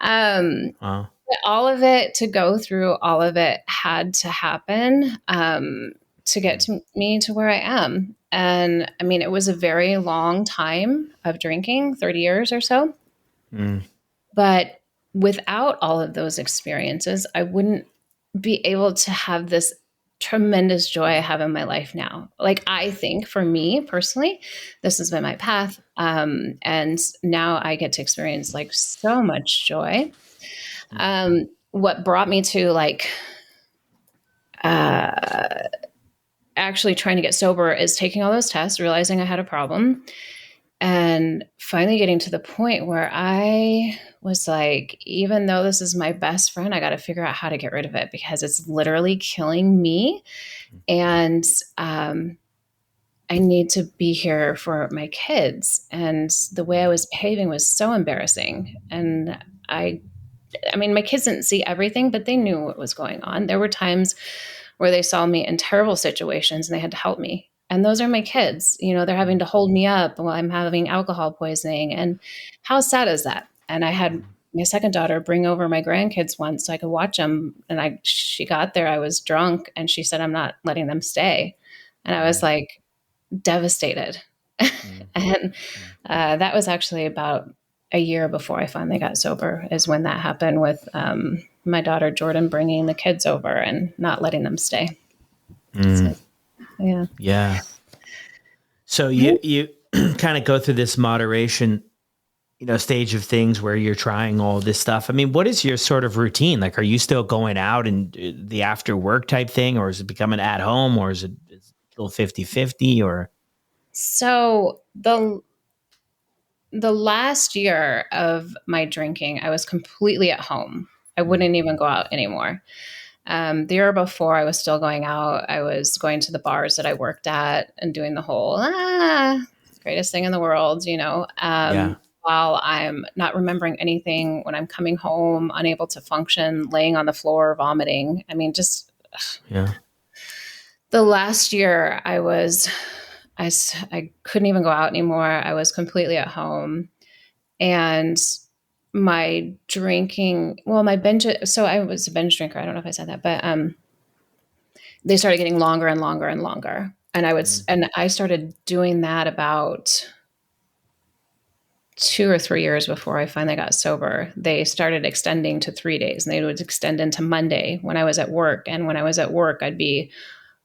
Um, Wow. but all of it, to go through all of it, had to happen to get Mm. to me to where I am. And I mean, it was a very long time of drinking, 30 years or so. Mm. But without all of those experiences, I wouldn't be able to have this tremendous joy I have in my life now. Like, I think for me personally, this has been my path. And now I get to experience like so much joy. Mm. What brought me to like uh, actually trying to get sober is taking all those tests, realizing I had a problem, and finally getting to the point where I was like, even though this is my best friend, I got to figure out how to get rid of it, because it's literally killing me. And I need to be here for my kids. And the way I was behaving was so embarrassing. And I I mean, my kids didn't see everything, but they knew what was going on. There were times where they saw me in terrible situations and they had to help me. And those are my kids. You know, they're having to hold me up while I'm having alcohol poisoning. And how sad is that? And I had my second daughter bring over my grandkids once so I could watch them. And she got there, I was drunk, and she said, "I'm not letting them stay." And I was like devastated. And that was actually about a year before I finally got sober, is when that happened with my daughter Jordan bringing the kids over and not letting them stay. So, yeah. Yeah. So you kind of go through this moderation, stage of things where you're trying all this stuff. I mean, what is your sort of routine? Like, are you still going out and the after work type thing, or is it becoming at home, or is it still 50-50 or? So the last year of my drinking, I was completely at home. I wouldn't even go out anymore. The year before, I was still going out. I was going to the bars that I worked at and doing the whole, greatest thing in the world, while I'm not remembering anything, when I'm coming home, unable to function, laying on the floor, vomiting. I mean, just the last year I couldn't even go out anymore. I was completely at home. And my drinking, my binge, so I was a binge drinker. I don't know if I said that, but they started getting longer and longer and longer. And I started doing that about 2 or 3 years before I finally got sober. They started extending to 3 days, and they would extend into Monday when I was at work. And when I was at work, I'd be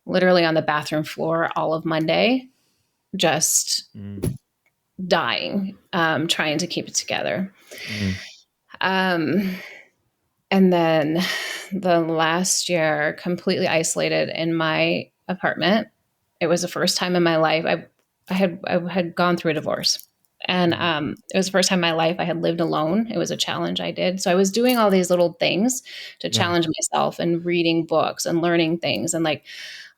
literally on the bathroom floor all of Monday, just dying, trying to keep it together. And then the last year, completely isolated in my apartment. It was the first time in my life I had gone through a divorce. And it was the first time in my life I had lived alone. It was a challenge I did. So I was doing all these little things to challenge myself, and reading books and learning things. And like,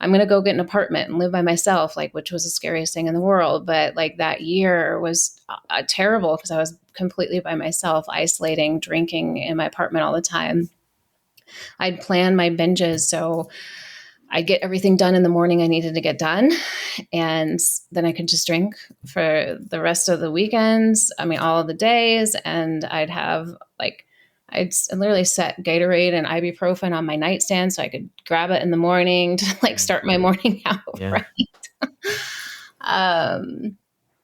I'm going to go get an apartment and live by myself, which was the scariest thing in the world. But that year was terrible, because I was completely by myself, isolating, drinking in my apartment all the time. I'd plan my binges, so I'd get everything done in the morning I needed to get done. And then I could just drink for the rest of the weekends. I mean, all of the days. And I'd have I'd literally set Gatorade and ibuprofen on my nightstand so I could grab it in the morning to start my morning out. Right.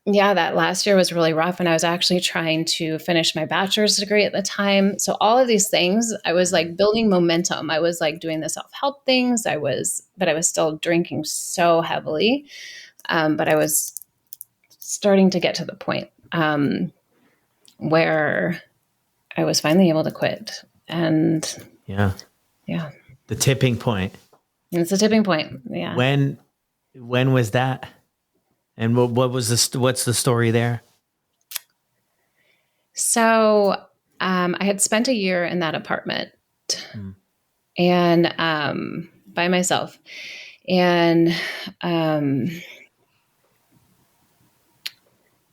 That last year was really rough. And I was actually trying to finish my bachelor's degree at the time. So all of these things, I was building momentum. I was doing the self-help things. But I was still drinking so heavily. But I was starting to get to the point where I was finally able to quit. And the tipping point. It's a tipping point. Yeah. When was that? And what's the story there? So I had spent a year in that apartment and by myself. And I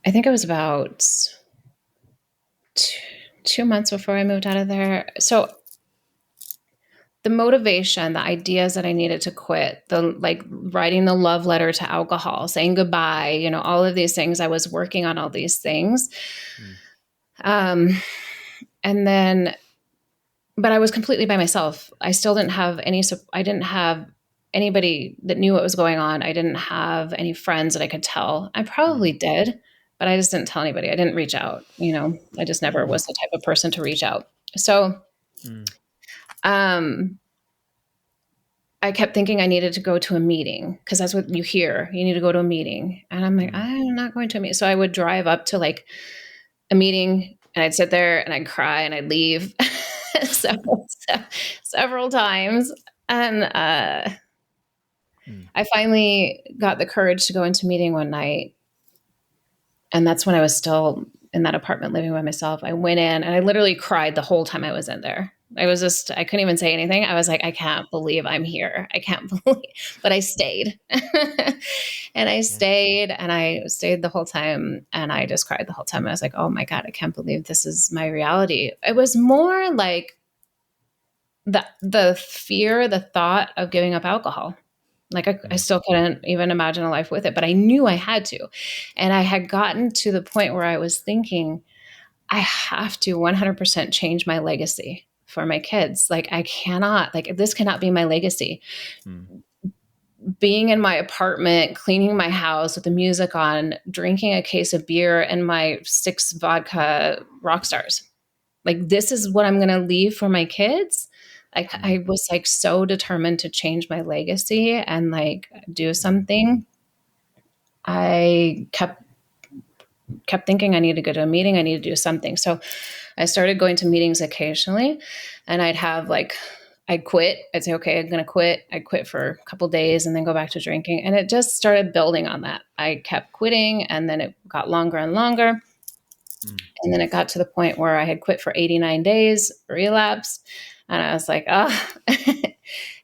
think it was about 2 months before I moved out of there. So the motivation, the ideas that I needed to quit, writing the love letter to alcohol, saying goodbye, all of these things, I was working on all these things. And then, but I was completely by myself. I still didn't have I didn't have anybody that knew what was going on. I didn't have any friends that I could tell. I probably did, but I just didn't tell anybody. I didn't reach out, I just never was the type of person to reach out. So, I kept thinking I needed to go to a meeting, because that's what you hear. You need to go to a meeting. And I'm like, I'm not going to a meeting. So I would drive up to a meeting, and I'd sit there and I'd cry and I'd leave several times. And I finally got the courage to go into a meeting one night. And that's when I was still in that apartment living by myself. I went in and I literally cried the whole time I was in there. I couldn't even say anything. I was like, I can't believe I'm here. I can't believe, but I stayed. And I stayed the whole time, and I just cried the whole time. I was like, oh my God, I can't believe this is my reality. It was more like the fear, the thought of giving up alcohol. Like I still couldn't even imagine a life with it, but I knew I had to. And I had gotten to the point where I was thinking, I have to 100% change my legacy for my kids. Like I cannot, like this cannot be my legacy. Mm. Being in my apartment, cleaning my house with the music on, drinking a case of beer and my 6 vodka rock stars. Like this is what I'm going to leave for my kids. Like I was like so determined to change my legacy and like do something. I kept thinking I need to go to a meeting. I need to do something. So I started going to meetings occasionally, and I'd quit. I'd say, okay, I'm going to quit. I'd quit for a couple of days and then go back to drinking. And it just started building on that. I kept quitting, and then it got longer and longer. And then it got to the point where I had quit for 89 days, relapsed. And I was like, oh.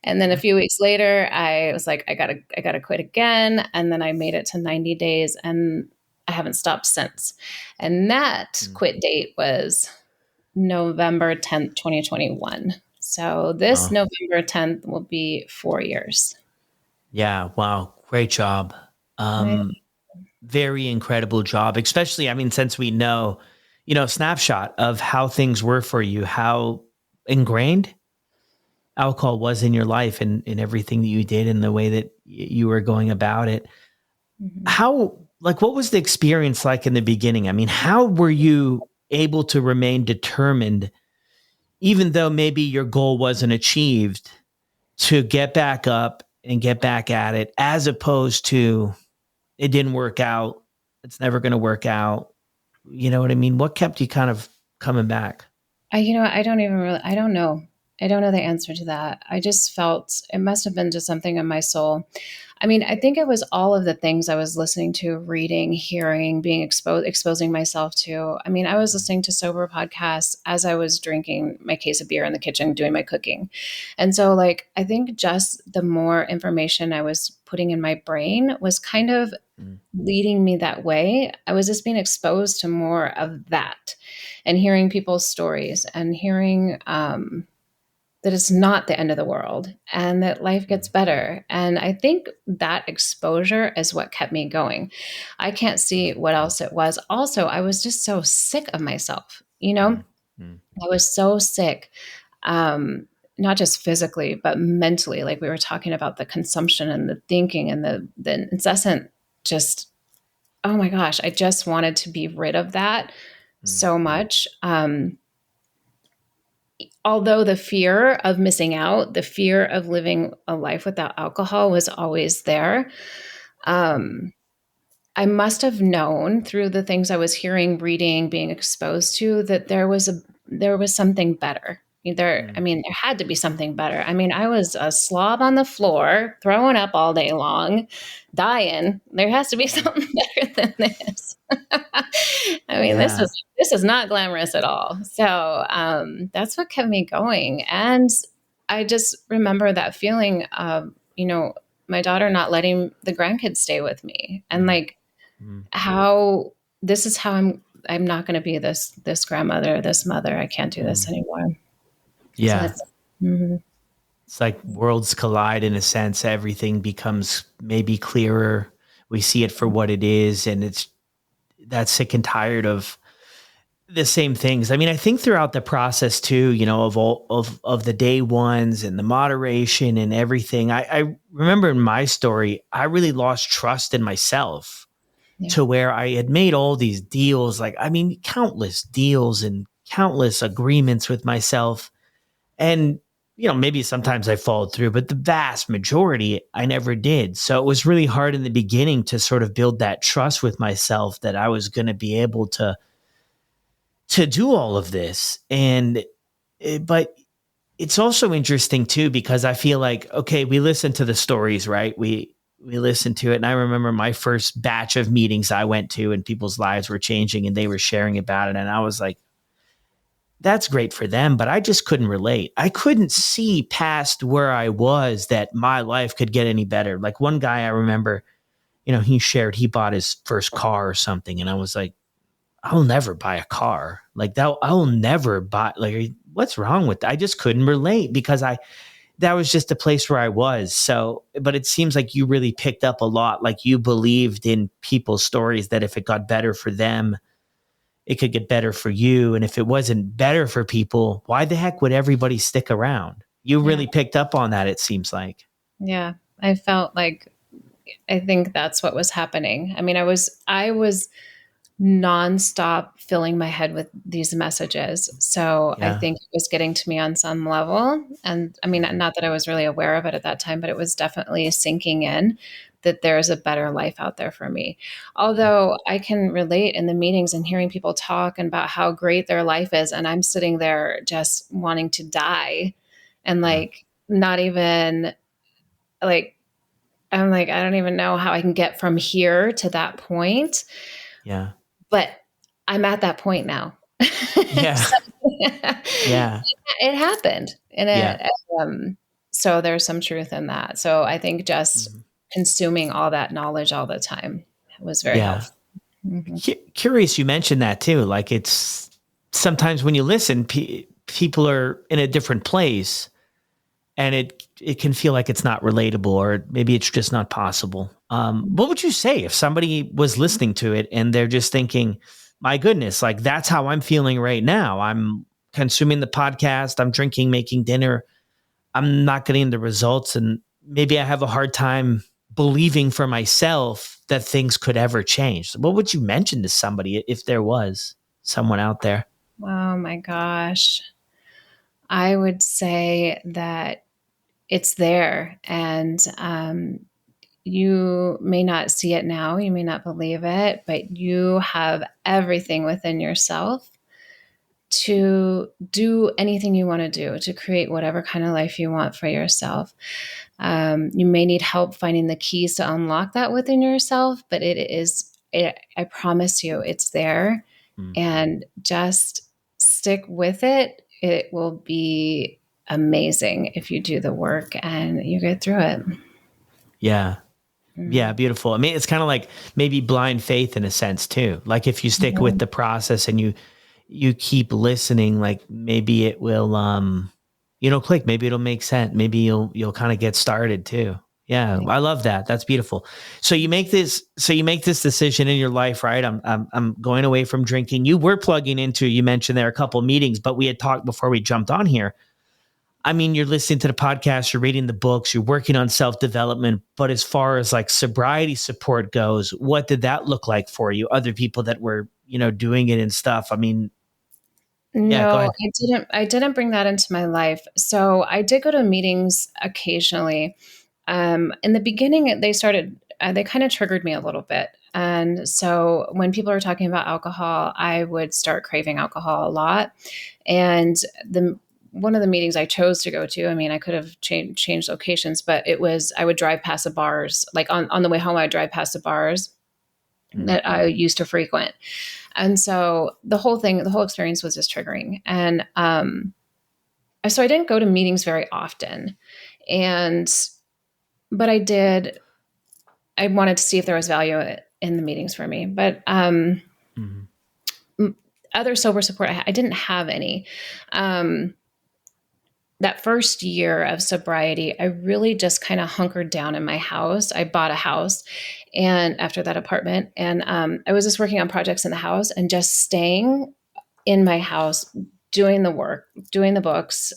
And then a few weeks later, I was like, I gotta quit again. And then I made it to 90 days, and I haven't stopped since. And that quit date was November 10th, 2021. So this November 10th will be 4 years. Yeah. Wow. Great job. Very incredible job, especially, I mean, since we know, snapshot of how things were for you, how ingrained alcohol was in your life and in everything that you did and the way that you were going about it. How, like, what was the experience like in the beginning? I mean, how were you able to remain determined, even though maybe your goal wasn't achieved, to get back up and get back at it, as opposed to it didn't work out, it's never going to work out? You know what I mean? What kept you kind of coming back? I don't know. I don't know the answer to that. I just felt it must have been just something in my soul. I mean, I think it was all of the things I was listening to, reading, hearing, being exposing myself to. I mean, I was listening to sober podcasts as I was drinking my case of beer in the kitchen, doing my cooking. And so like, I think just the more information I was putting in my brain was kind of leading me that way. I was just being exposed to more of that and hearing people's stories and hearing, that it's not the end of the world and that life gets better. And I think that exposure is what kept me going. I can't see what else it was. Also, I was just so sick of myself. I was so sick, not just physically, but mentally. Like we were talking about the consumption and the thinking and the incessant just, oh my gosh, I just wanted to be rid of that so much. Although the fear of missing out, the fear of living a life without alcohol was always there. I must have known through the things I was hearing, reading, being exposed to, that there was something better. There had to be something better. I mean, I was a slob on the floor, throwing up all day long, dying. There has to be something better than this. I mean, this is not glamorous at all. So that's what kept me going. And I just remember that feeling of, my daughter not letting the grandkids stay with me, and like how this is how I'm not going to be this grandmother, this mother. I can't do this anymore. Yeah. So It's like worlds collide in a sense. Everything becomes maybe clearer. We see it for what it is. And it's that sick and tired of the same things. I mean, I think throughout the process too, of all of the day ones and the moderation and everything, I remember in my story, I really lost trust in myself to where I had made all these deals, countless deals and countless agreements with myself. And, maybe sometimes I followed through, but the vast majority I never did. So it was really hard in the beginning to sort of build that trust with myself that I was going to be able to do all of this. But it's also interesting too, because I feel like, okay, we listen to the stories, right? We listen to it. And I remember my first batch of meetings I went to and people's lives were changing and they were sharing about it. And I was like, that's great for them, but I just couldn't relate. I couldn't see past where I was that my life could get any better. Like one guy I remember, he shared he bought his first car or something. And I was like, I'll never buy a car like that. I'll never buy, like, what's wrong with that? I just couldn't relate because that was just a place where I was. So, but it seems like you really picked up a lot. Like you believed in people's stories that if it got better for them, it could get better for you. And if it wasn't better for people, why the heck would everybody stick around? You Yeah. really picked up on that, it seems like. Yeah. I felt like, I think that's what was happening. I mean, I was nonstop filling my head with these messages. So I Yeah. think it was getting to me on some level. And I mean, not that I was really aware of it at that time, but it was definitely sinking in that there's a better life out there for me. Although I can relate in the meetings and hearing people talk about how great their life is. And I'm sitting there just wanting to die and Yeah. like, not even like, I'm like, I don't even know how I can get from here to that point. Yeah. But I'm at that point now. Yeah. So, Yeah. it happened. And Yeah. so there's some truth in that. So I think just Mhm. consuming all that knowledge all the time was very Yeah. helpful. Mhm. Curious you mentioned that too. Like it's sometimes when you listen, people are in a different place and it can feel like it's not relatable or maybe it's just not possible. What would you say if somebody was listening to it and they're just thinking, my goodness, like that's how I'm feeling right now. I'm consuming the podcast, I'm drinking, making dinner, I'm not getting the results. And maybe I have a hard time believing for myself that things could ever change. What would you mention to somebody if there was someone out there? Oh my gosh. I would say that it's there, and you may not see it now, you may not believe it, but you have everything within yourself to do anything you want to do, to create whatever kind of life you want for yourself. You may need help finding the keys to unlock that within yourself, but I promise you, it's there. Mm. And just stick with it. It will be amazing if you do the work and you get through it. Yeah. Yeah, Mm. beautiful. I mean, it's kind of like maybe blind faith in a sense too. Like if you stick with Mhm. the process and you keep listening, like maybe it will click. Maybe it'll make sense. Maybe you'll kind of get started too. Yeah, I love that. That's beautiful. So you make this decision in your life, right? I'm going away from drinking. You were plugging into, you mentioned there are a couple of meetings, but we had talked before we jumped on here. I mean, you're listening to the podcast, you're reading the books, you're working on self-development, but as far as like sobriety support goes, what did that look like for you? Other people that were, doing it and stuff. I mean, yeah, go No, ahead. I didn't bring that into my life. So I did go to meetings occasionally. In the beginning, they kind of triggered me a little bit. And so when people are talking about alcohol, I would start craving alcohol a lot. And the one of the meetings I chose to go to, I mean, I could have changed locations, but I would drive past the bars, like on the way home, I would drive past the bars Mm, that I used to frequent. And so the whole experience was just triggering. And so I didn't go to meetings very often. And, but I wanted to see if there was value in the meetings for me. But mm, other sober support, I didn't have any. Um, that first year of sobriety, I really just kind of hunkered down in my house. I bought a house and after that apartment, and I was just working on projects in the house and just staying in my house, doing the work, doing the books,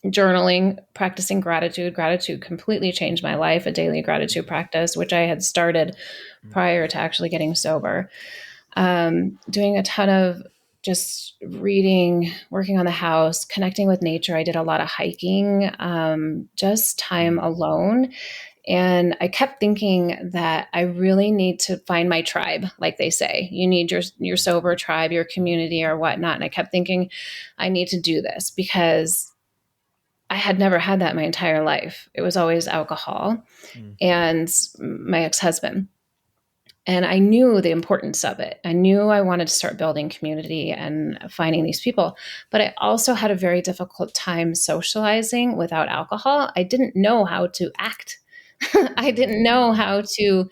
journaling, practicing gratitude. Gratitude completely changed my life, a daily gratitude practice, which I had started mm, prior to actually getting sober. Doing a ton of just reading, working on the house, connecting with nature. I did a lot of hiking, just time mm, alone. And I kept thinking that I really need to find my tribe, like they say. You need your sober tribe, your community, or whatnot. And I kept thinking, I need to do this because I had never had that my entire life. It was always alcohol mm, and my ex husband. And I knew the importance of it. I knew I wanted to start building community and finding these people. But I also had a very difficult time socializing without alcohol. I didn't know how to act. I didn't know how to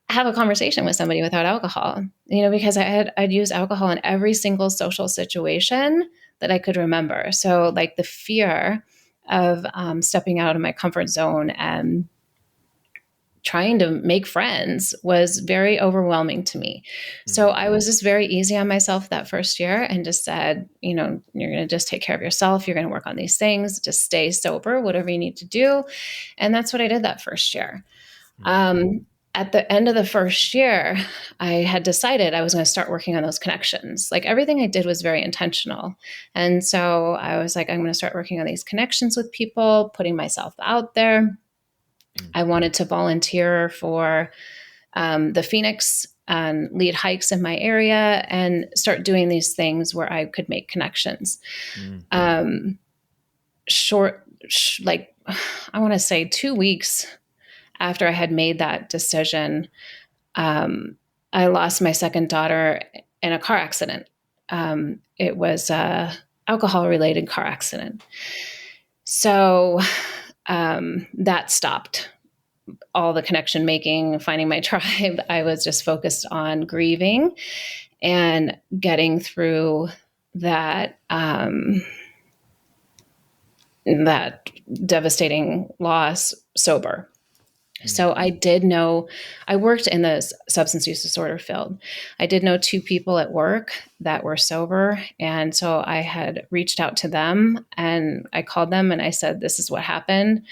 have a conversation with somebody without alcohol, because I'd used alcohol in every single social situation that I could remember. So like the fear of stepping out of my comfort zone and trying to make friends was very overwhelming to me. So I was just very easy on myself that first year and just said, you're going to just take care of yourself. You're going to work on these things, just stay sober, whatever you need to do. And that's what I did that first year. At the end of the first year, I had decided I was going to start working on those connections. Like everything I did was very intentional. And so I was like, I'm going to start working on these connections with people, putting myself out there. I wanted to volunteer for the Phoenix and lead hikes in my area and start doing these things where I could make connections. I want to say 2 weeks after I had made that decision, I lost my second daughter in a car accident. It was a alcohol-related car accident. So that stopped all the connection making, finding my tribe. I was just focused on grieving and getting through that that devastating loss sober. So I did know, I worked in the substance use disorder field. I did know 2 people at work that were sober. And so I had reached out to them and I called them and I said, this is what happened.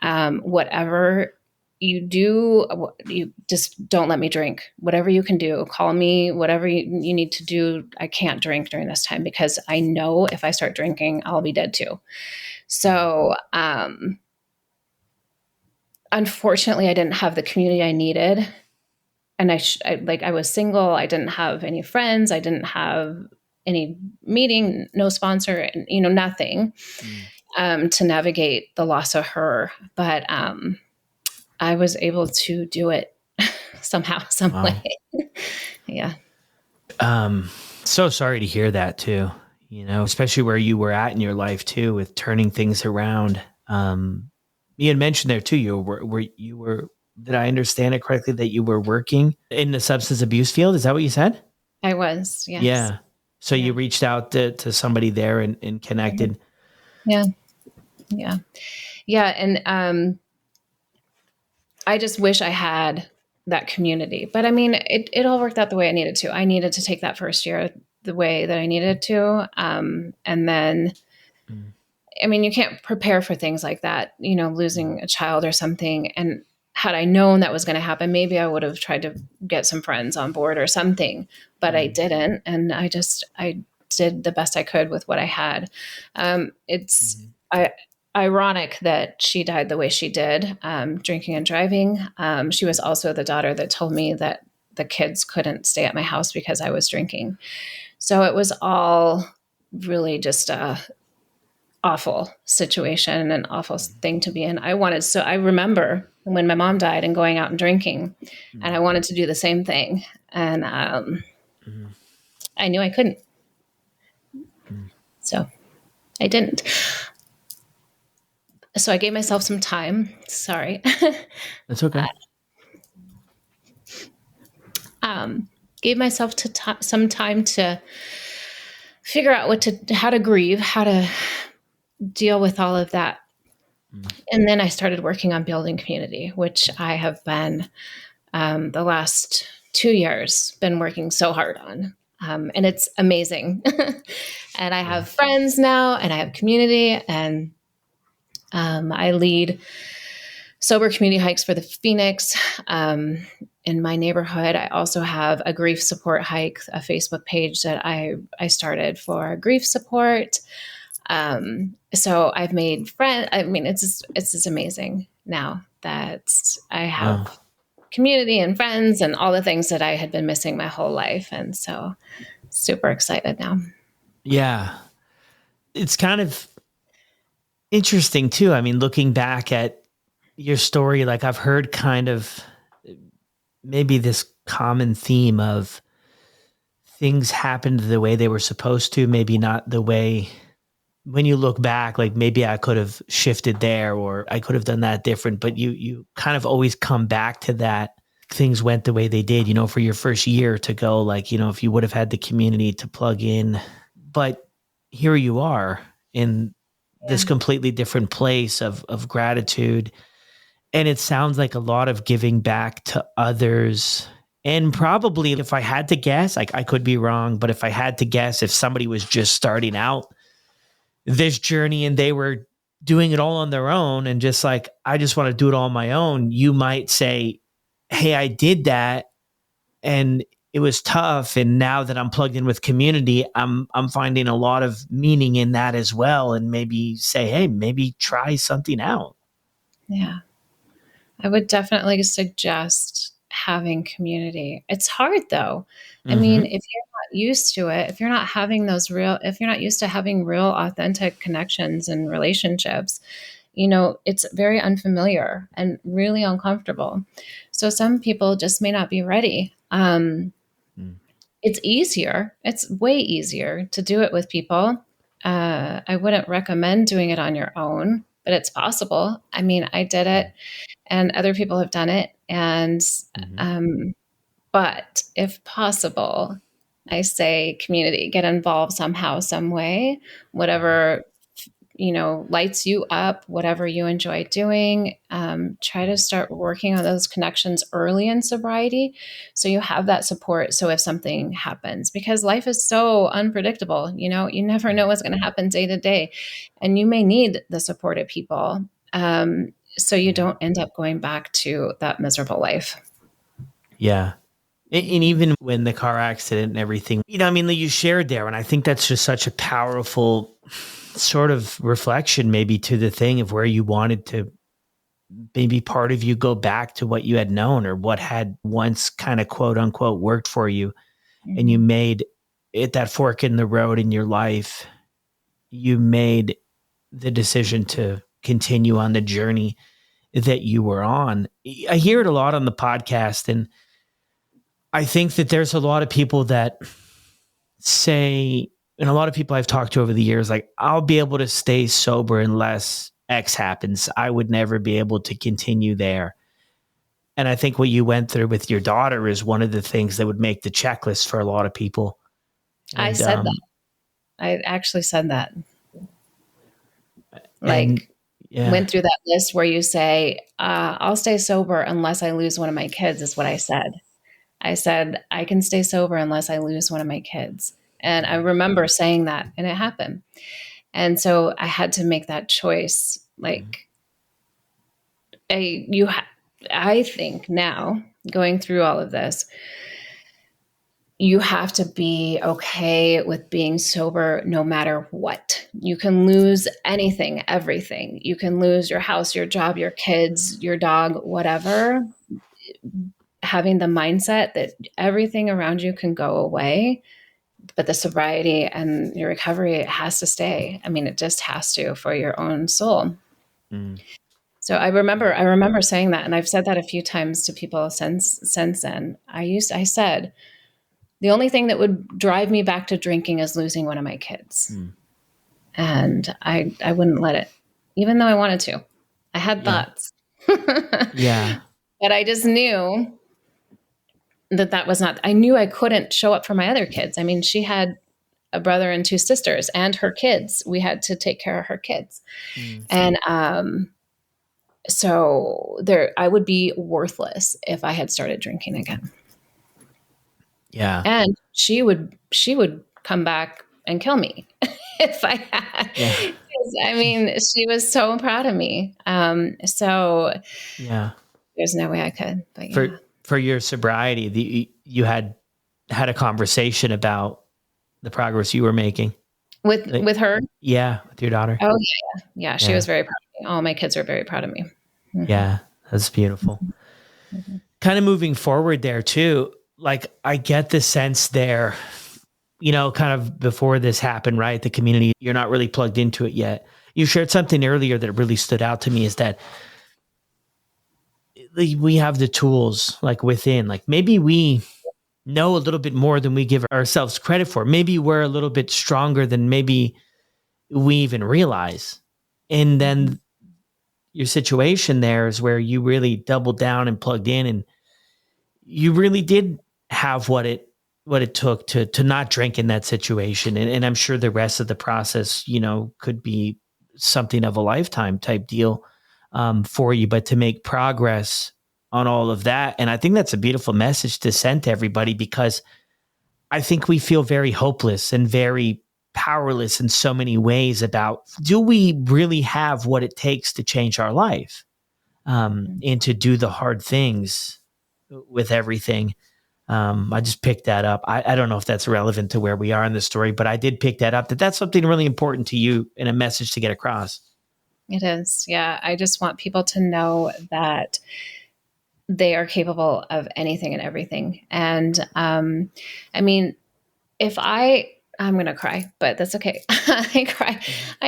Whatever you do, you just don't let me drink. Whatever you can do, call me, whatever you need to do. I can't drink during this time because I know if I start drinking, I'll be dead too. So, unfortunately, I didn't have the community I needed. And I was single. I didn't have any friends. I didn't have any meeting, no sponsor, nothing to navigate the loss of her. But I was able to do it somehow, some way. Yeah. So sorry to hear that too, especially where you were at in your life too, with turning things around. You had mentioned there too, you were, did I understand it correctly that you were working in the substance abuse field? Is that what you said? I was, yes. Yeah. So you reached out to somebody there and connected. Yeah. Yeah. Yeah. And I just wish I had that community. But I mean, it all worked out the way I needed to. I needed to take that first year the way that I needed to. And then, I mean, you can't prepare for things like that, losing a child or something. And had I known that was going to happen, maybe I would have tried to get some friends on board or something, but I didn't. And I did the best I could with what I had. It's ironic that she died the way she did, drinking and driving. She was also the daughter that told me that the kids couldn't stay at my house because I was drinking. So it was all really just a awful situation, an awful thing to be in. I remember when my mom died and going out and drinking, and I wanted to do the same thing. And I knew I couldn't. So I didn't. So I gave myself some time. Sorry. That's okay. Gave myself some time to figure out how to grieve, how to deal with all of that. And then I started working on building community, which I have been the last 2 years been working so hard on. And it's amazing. And I have friends now and I have community, and I lead sober community hikes for the Phoenix in my neighborhood. I also have a grief support hike, a Facebook page that I started for grief support. So I've made friends. I mean, it's just amazing now that I have community and friends and all the things that I had been missing my whole life. And so super excited now. Yeah. It's kind of interesting too. I mean, looking back at your story, like I've heard kind of maybe this common theme of things happened the way they were supposed to, maybe not the way when you look back, like maybe I could have shifted there or I could have done that different, but you kind of always come back to that things went the way they did, for your first year to go, like, if you would have had the community to plug in, but here you are in this completely different place of gratitude. And it sounds like a lot of giving back to others. And probably if I had to guess, like I could be wrong, but if I had to guess, if somebody was just starting out this journey and they were doing it all on their own and just like, I just want to do it all on my own, you might say, hey, I did that and it was tough. And now that I'm plugged in with community, I'm finding a lot of meaning in that as well. And maybe say, hey, maybe try something out. Yeah. I would definitely suggest having community. It's hard though. I mean, if you're not used to it, if you're not used to having real authentic connections and relationships, it's very unfamiliar and really uncomfortable. So some people just may not be ready. It's easier. It's way easier to do it with people. I wouldn't recommend doing it on your own, but it's possible. I mean, I did it and other people have done it. And, but if possible, I say community, get involved somehow, some way, whatever, lights you up, whatever you enjoy doing. Try to start working on those connections early in sobriety so you have that support. So if something happens, because life is so unpredictable, you never know what's going to happen day to day, and you may need the support of people. So you don't end up going back to that miserable life. Yeah. And even when the car accident and everything, you shared there. And I think that's just such a powerful sort of reflection maybe to the thing of where you wanted to maybe part of you go back to what you had known or what had once kind of quote unquote worked for you. And you made it that fork in the road in your life. You made the decision to continue on the journey that you were on. I hear it a lot on the podcast, and I think that there's a lot of people that say, and a lot of people I've talked to over the years, like, I'll be able to stay sober unless X happens. I would never be able to continue there. And I think what you went through with your daughter is one of the things that would make the checklist for a lot of people. And, I said that. I actually said that. Went through that list where you say, I'll stay sober unless I lose one of my kids, is what I said. I said, I can stay sober unless I lose one of my kids. And I remember saying that, and it happened. And so I had to make that choice. Like, I think now, going through all of this, you have to be okay with being sober no matter what. You can lose anything, everything. You can lose your house, your job, your kids, your dog, whatever. Having the mindset that everything around you can go away, but the sobriety and your recovery has to stay. I mean, it just has to for your own soul. So I remember saying that, and I've said that a few times to people since then. I said, the only thing that would drive me back to drinking is losing one of my kids. And I wouldn't let it, even though I wanted to. I had thoughts. Yeah. But I just knew that was not, I knew I couldn't show up for my other kids. I mean, she had a brother and two sisters and her kids. We had to take care of her kids. And so I would be worthless if I had started drinking again. Yeah. And she would come back and kill me if I had. Yeah. I mean, she was so proud of me. So yeah, there's no way I could. But for your sobriety, you had a conversation about the progress you were making with her. Yeah, with your daughter. Oh yeah. She was very proud of me. All my kids are very proud of me. Yeah, that's beautiful. Kind of moving forward there too. Like, I get the sense there, kind of before this happened, right? The community, you're not really plugged into it yet. You shared something earlier that really stood out to me, is that we have the tools like within, like maybe we know a little bit more than we give ourselves credit for. Maybe we're a little bit stronger than maybe we even realize. And Mhm. then your situation there is where you really doubled down and plugged in, and you really did have what it took to not drink in that situation. And I'm sure the rest of the process, could be something of a lifetime type deal for you, but to make progress on all of that. And I think that's a beautiful message to send to everybody, because I think we feel very hopeless and very powerless in so many ways about, do we really have what it takes to change our life, and to do the hard things with everything. I just picked that up. I don't know if that's relevant to where we are in the story, but I did pick that up, that's something really important to you and a message to get across. It is. Yeah. I just want people to know that they are capable of anything and everything. And I mean, if I'm going to cry, but that's okay. I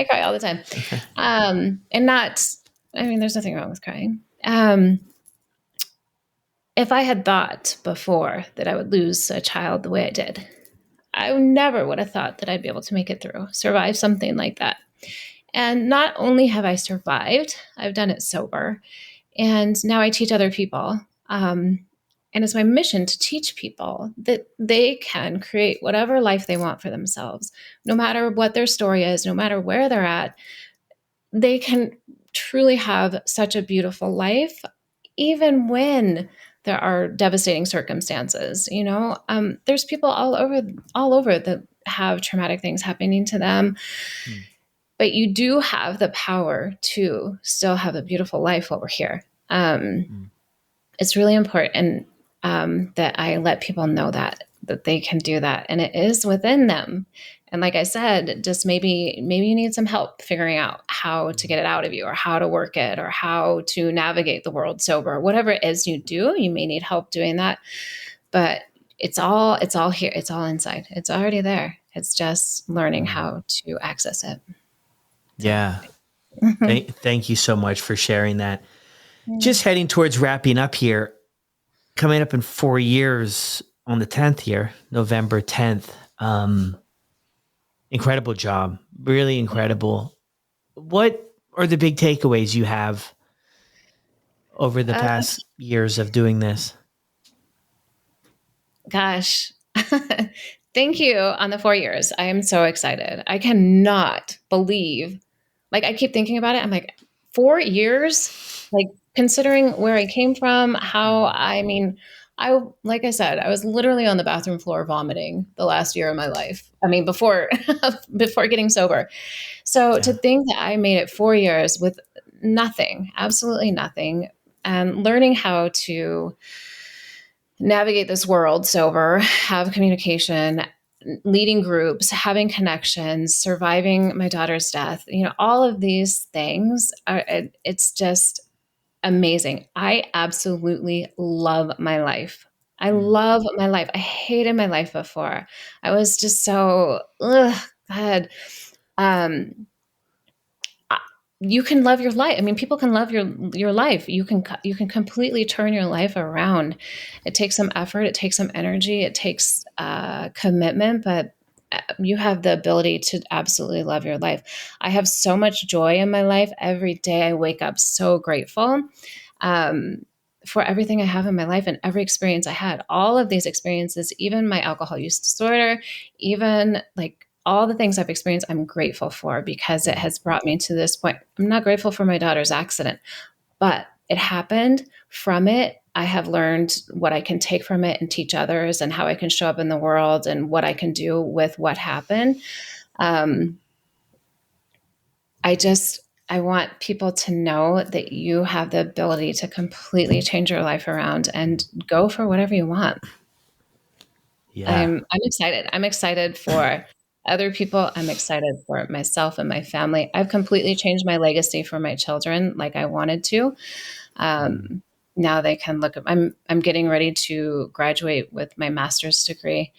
cry all the time. Okay. And not, I mean, there's nothing wrong with crying. Um, if I had thought before that I would lose a child the way I did, I never would have thought that I'd be able to make it through, survive something like that. And not only have I survived, I've done it sober. And now I teach other people. And it's my mission to teach people that they can create whatever life they want for themselves, no matter what their story is, no matter where they're at. They can truly have such a beautiful life, even when there are devastating circumstances. There's people all over that have traumatic things happening to them, Mm. but you do have the power to still have a beautiful life over here. Mm. It's really important that I let people know that they can do that, and it is within them. And like I said, just maybe you need some help figuring out how to get it out of you, or how to work it, or how to navigate the world sober. Whatever it is you do, you may need help doing that. But it's all here. It's all inside. It's already there. It's just learning Mm. how to access it. So Yeah. Thank you so much for sharing that. Just heading towards wrapping up here, coming up in 4 years on the 10th here, November 10th. Incredible job. Really incredible. What are the big takeaways you have over the uh, past years of doing this? gosh. Thank you on the 4 years. I am so excited. I cannot believe, like, I keep thinking about it. I'm like, 4 years, like, considering where I came from, I mean, like I said, I was literally on the bathroom floor vomiting the last year of my life. I mean, before, before getting sober. So to Yeah. think that I made it 4 years with nothing, absolutely nothing, and learning how to navigate this world sober, have communication, leading groups, having connections, surviving my daughter's death, all of these things it's just amazing. I absolutely love my life. I Mm. love my life. I hated my life before. I was just so, ugh, God. Um, you can love your life. I mean, people can love your life. You can completely turn your life around. It takes some effort. It takes some energy. It takes commitment, but you have the ability to absolutely love your life. I have so much joy in my life. Every day I wake up so grateful for everything I have in my life and every experience I had. All of these experiences, even my alcohol use disorder, even like all the things I've experienced, I'm grateful for because it has brought me to this point. I'm not grateful for my daughter's accident, but it happened. From it, I have learned what I can take from it and teach others, and how I can show up in the world, and what I can do with what happened. Um, I want people to know that you have the ability to completely change your life around and go for whatever you want. Yeah. I'm excited. I'm excited for other people. I'm excited for myself and my family. I've completely changed my legacy for my children like I wanted to. Mm. Um, Now they can look at, I'm getting ready to graduate with my master's degree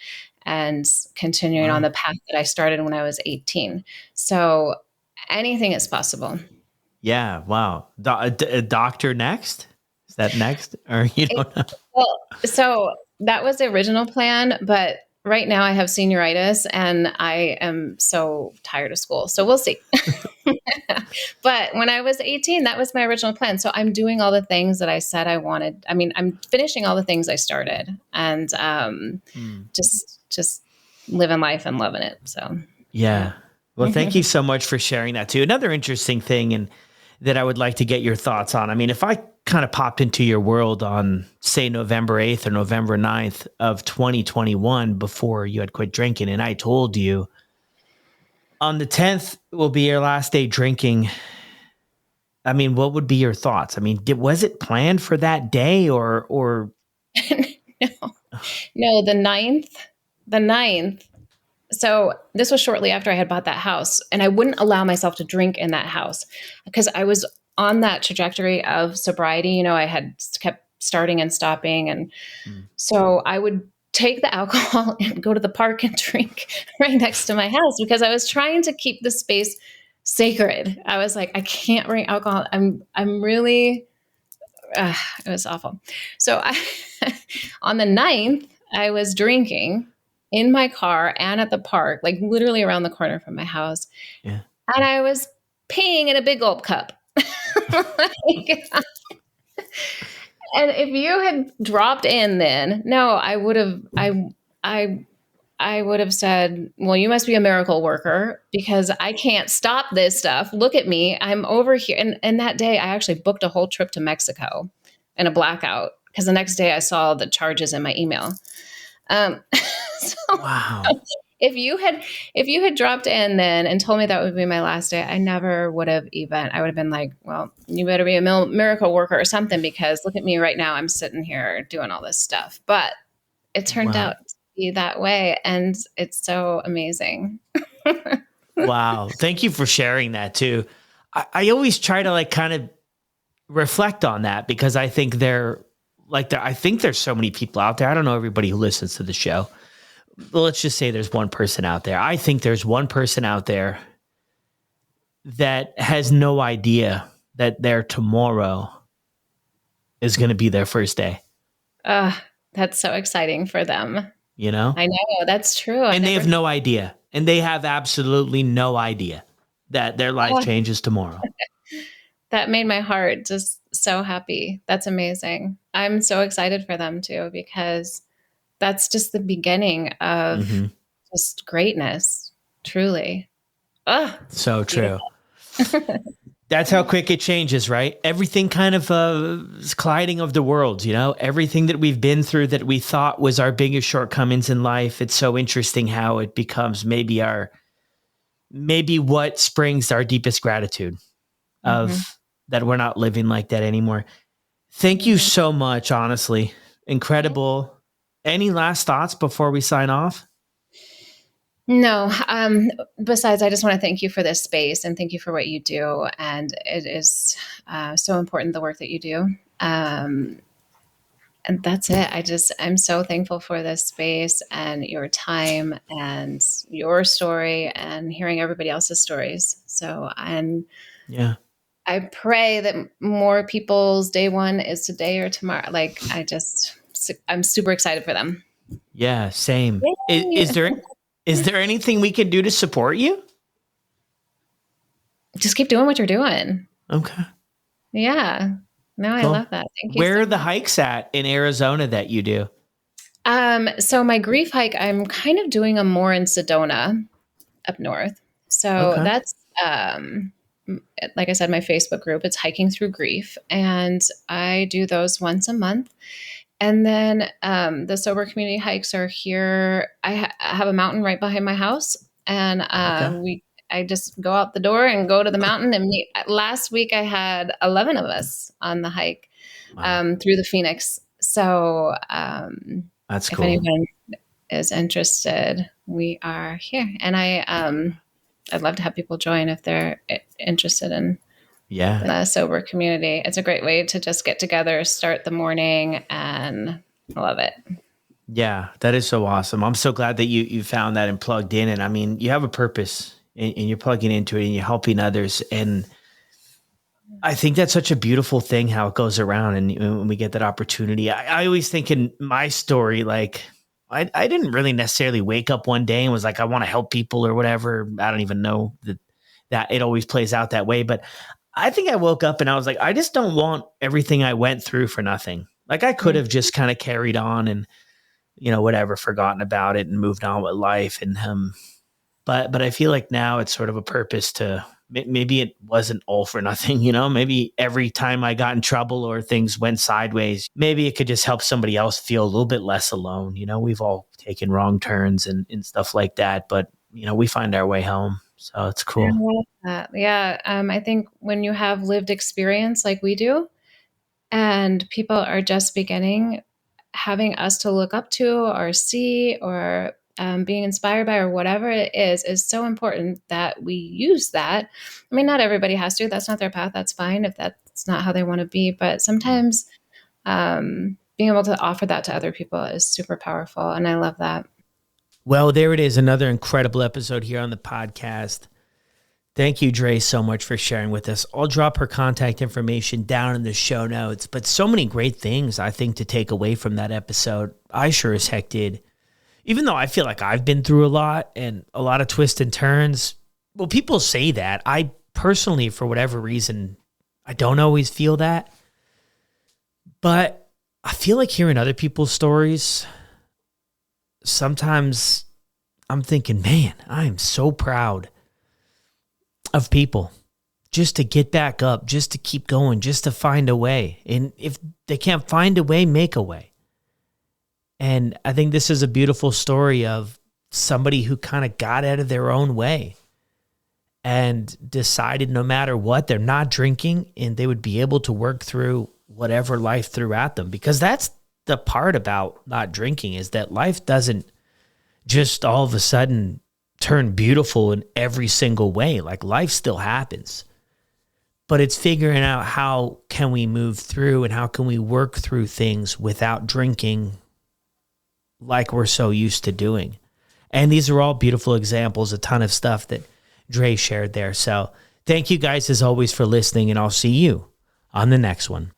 and continuing on Wow. the path that I started when I was 18. So anything is possible. Yeah. Wow. A doctor next? Is that next? Or you don't know? Well, so that was the original plan, but right now I have senioritis and I am so tired of school. So we'll see. But when I was 18, that was my original plan. So I'm doing all the things that I said I wanted. I mean, I'm finishing all the things I started and just living life and loving it. So Yeah. Well, thank you so much for sharing that too. Another interesting thing and that I would like to get your thoughts on. I mean, if I kind of popped into your world on say November 8th or November 9th of 2021 before you had quit drinking and I told you on the 10th will be your last day drinking, I mean, what would be your thoughts? I mean, was it planned for that day or no, no, the ninth. So this was shortly after I had bought that house and I wouldn't allow myself to drink in that house because I was on that trajectory of sobriety. You know, I had kept starting and stopping. And so I would take the alcohol and go to the park and drink right next to my house because I was trying to keep the space sacred. I was like, I can't bring alcohol. I'm really, it was awful. So on the 9th, I was drinking in my car and at the park, like literally around the corner from my house. Yeah. And I was peeing in a big old cup. Like, and if you had dropped in then, no, I would have, I would have said, well, you must be a miracle worker because I can't stop this stuff. Look at me. I'm over here. And that day I actually booked a whole trip to Mexico in a blackout because the next day I saw the charges in my email. So Wow. if you had dropped in then and told me that would be my last day, I never would have even, I would have been like, well, you better be a miracle worker or something because look at me right now. I'm sitting here doing all this stuff, but it turned out to be that way. And it's so amazing. Wow. Thank you for sharing that too. I always try to like kind of reflect on that because I think I think there's so many people out there. I don't know everybody who listens to the show. Well, let's just say there's one person out there. I think there's one person out there that has no idea that their tomorrow is going to be their first day. That's so exciting for them. You know? I know, that's true. And they have no idea. And they have absolutely no idea that their life changes tomorrow. That made my heart just so happy. That's amazing. I'm so excited for them too, because that's just the beginning of just greatness, truly. So true. That's how quick it changes, right? Everything kind of is colliding of the worlds, you know, everything that we've been through that we thought was our biggest shortcomings in life. It's so interesting how it becomes maybe what springs our deepest gratitude of that we're not living like that anymore. Thank you so much, honestly. Incredible. Any last thoughts before we sign off? No. Besides, I just want to thank you for this space and thank you for what you do. And it is so important, the work that you do. And that's it. I'm so thankful for this space and your time and your story and hearing everybody else's stories. So I pray that more people's day one is today or tomorrow. Like I'm super excited for them. Yeah, same. Is there anything we can do to support you? Just keep doing what you're doing. Okay. Yeah. No, I love that. Thank you. Where are the hikes at in Arizona that you do? So my grief hike, I'm kind of doing them more in Sedona up north. So that's, like I said, my Facebook group, it's Hiking Through Grief. And I do those once a month. And then the sober community hikes are here. I have a mountain right behind my house. And I just go out the door and go to the mountain and meet. Last week I had 11 of us on the hike through the Phoenix. So that's if cool. anyone is interested, we are here. And I'd love to have people join if they're interested in the sober community. It's a great way to just get together, start the morning, and I love it. Yeah, that is so awesome. I'm so glad that you found that and plugged in. And I mean, you have a purpose and you're plugging into it and you're helping others. And I think that's such a beautiful thing how it goes around. And when we get that opportunity, I always think in my story, like I didn't really necessarily wake up one day and was like, I want to help people or whatever. I don't even know that it always plays out that way. But I think I woke up and I was like, I just don't want everything I went through for nothing. Like I could have just kind of carried on and, whatever, forgotten about it and moved on with life. And, but I feel like now it's sort of a purpose to, maybe it wasn't all for nothing, maybe every time I got in trouble or things went sideways, maybe it could just help somebody else feel a little bit less alone. We've all taken wrong turns and stuff like that, but we find our way home. So it's cool. I love that. Yeah. I think when you have lived experience like we do, and people are just beginning, having us to look up to or see or being inspired by or whatever it is so important that we use that. I mean, not everybody has to. That's not their path. That's fine if that's not how they want to be. But sometimes being able to offer that to other people is super powerful. And I love that. Well, there it is. Another incredible episode here on the podcast. Thank you, Dre, so much for sharing with us. I'll drop her contact information down in the show notes, but so many great things I think to take away from that episode. I sure as heck did. Even though I feel like I've been through a lot and a lot of twists and turns. Well, people say that. I personally, for whatever reason, I don't always feel that. But I feel like hearing other people's stories, sometimes I'm thinking, man, I am so proud of people just to get back up, just to keep going, just to find a way. And if they can't find a way, make a way. And I think this is a beautiful story of somebody who kind of got out of their own way and decided no matter what, they're not drinking and they would be able to work through whatever life threw at them. Because that's the part about not drinking, is that life doesn't just all of a sudden turn beautiful in every single way. Like life still happens, but it's figuring out how can we move through and how can we work through things without drinking like we're so used to doing. And these are all beautiful examples, a ton of stuff that Dre shared there. So thank you guys as always for listening, and I'll see you on the next one.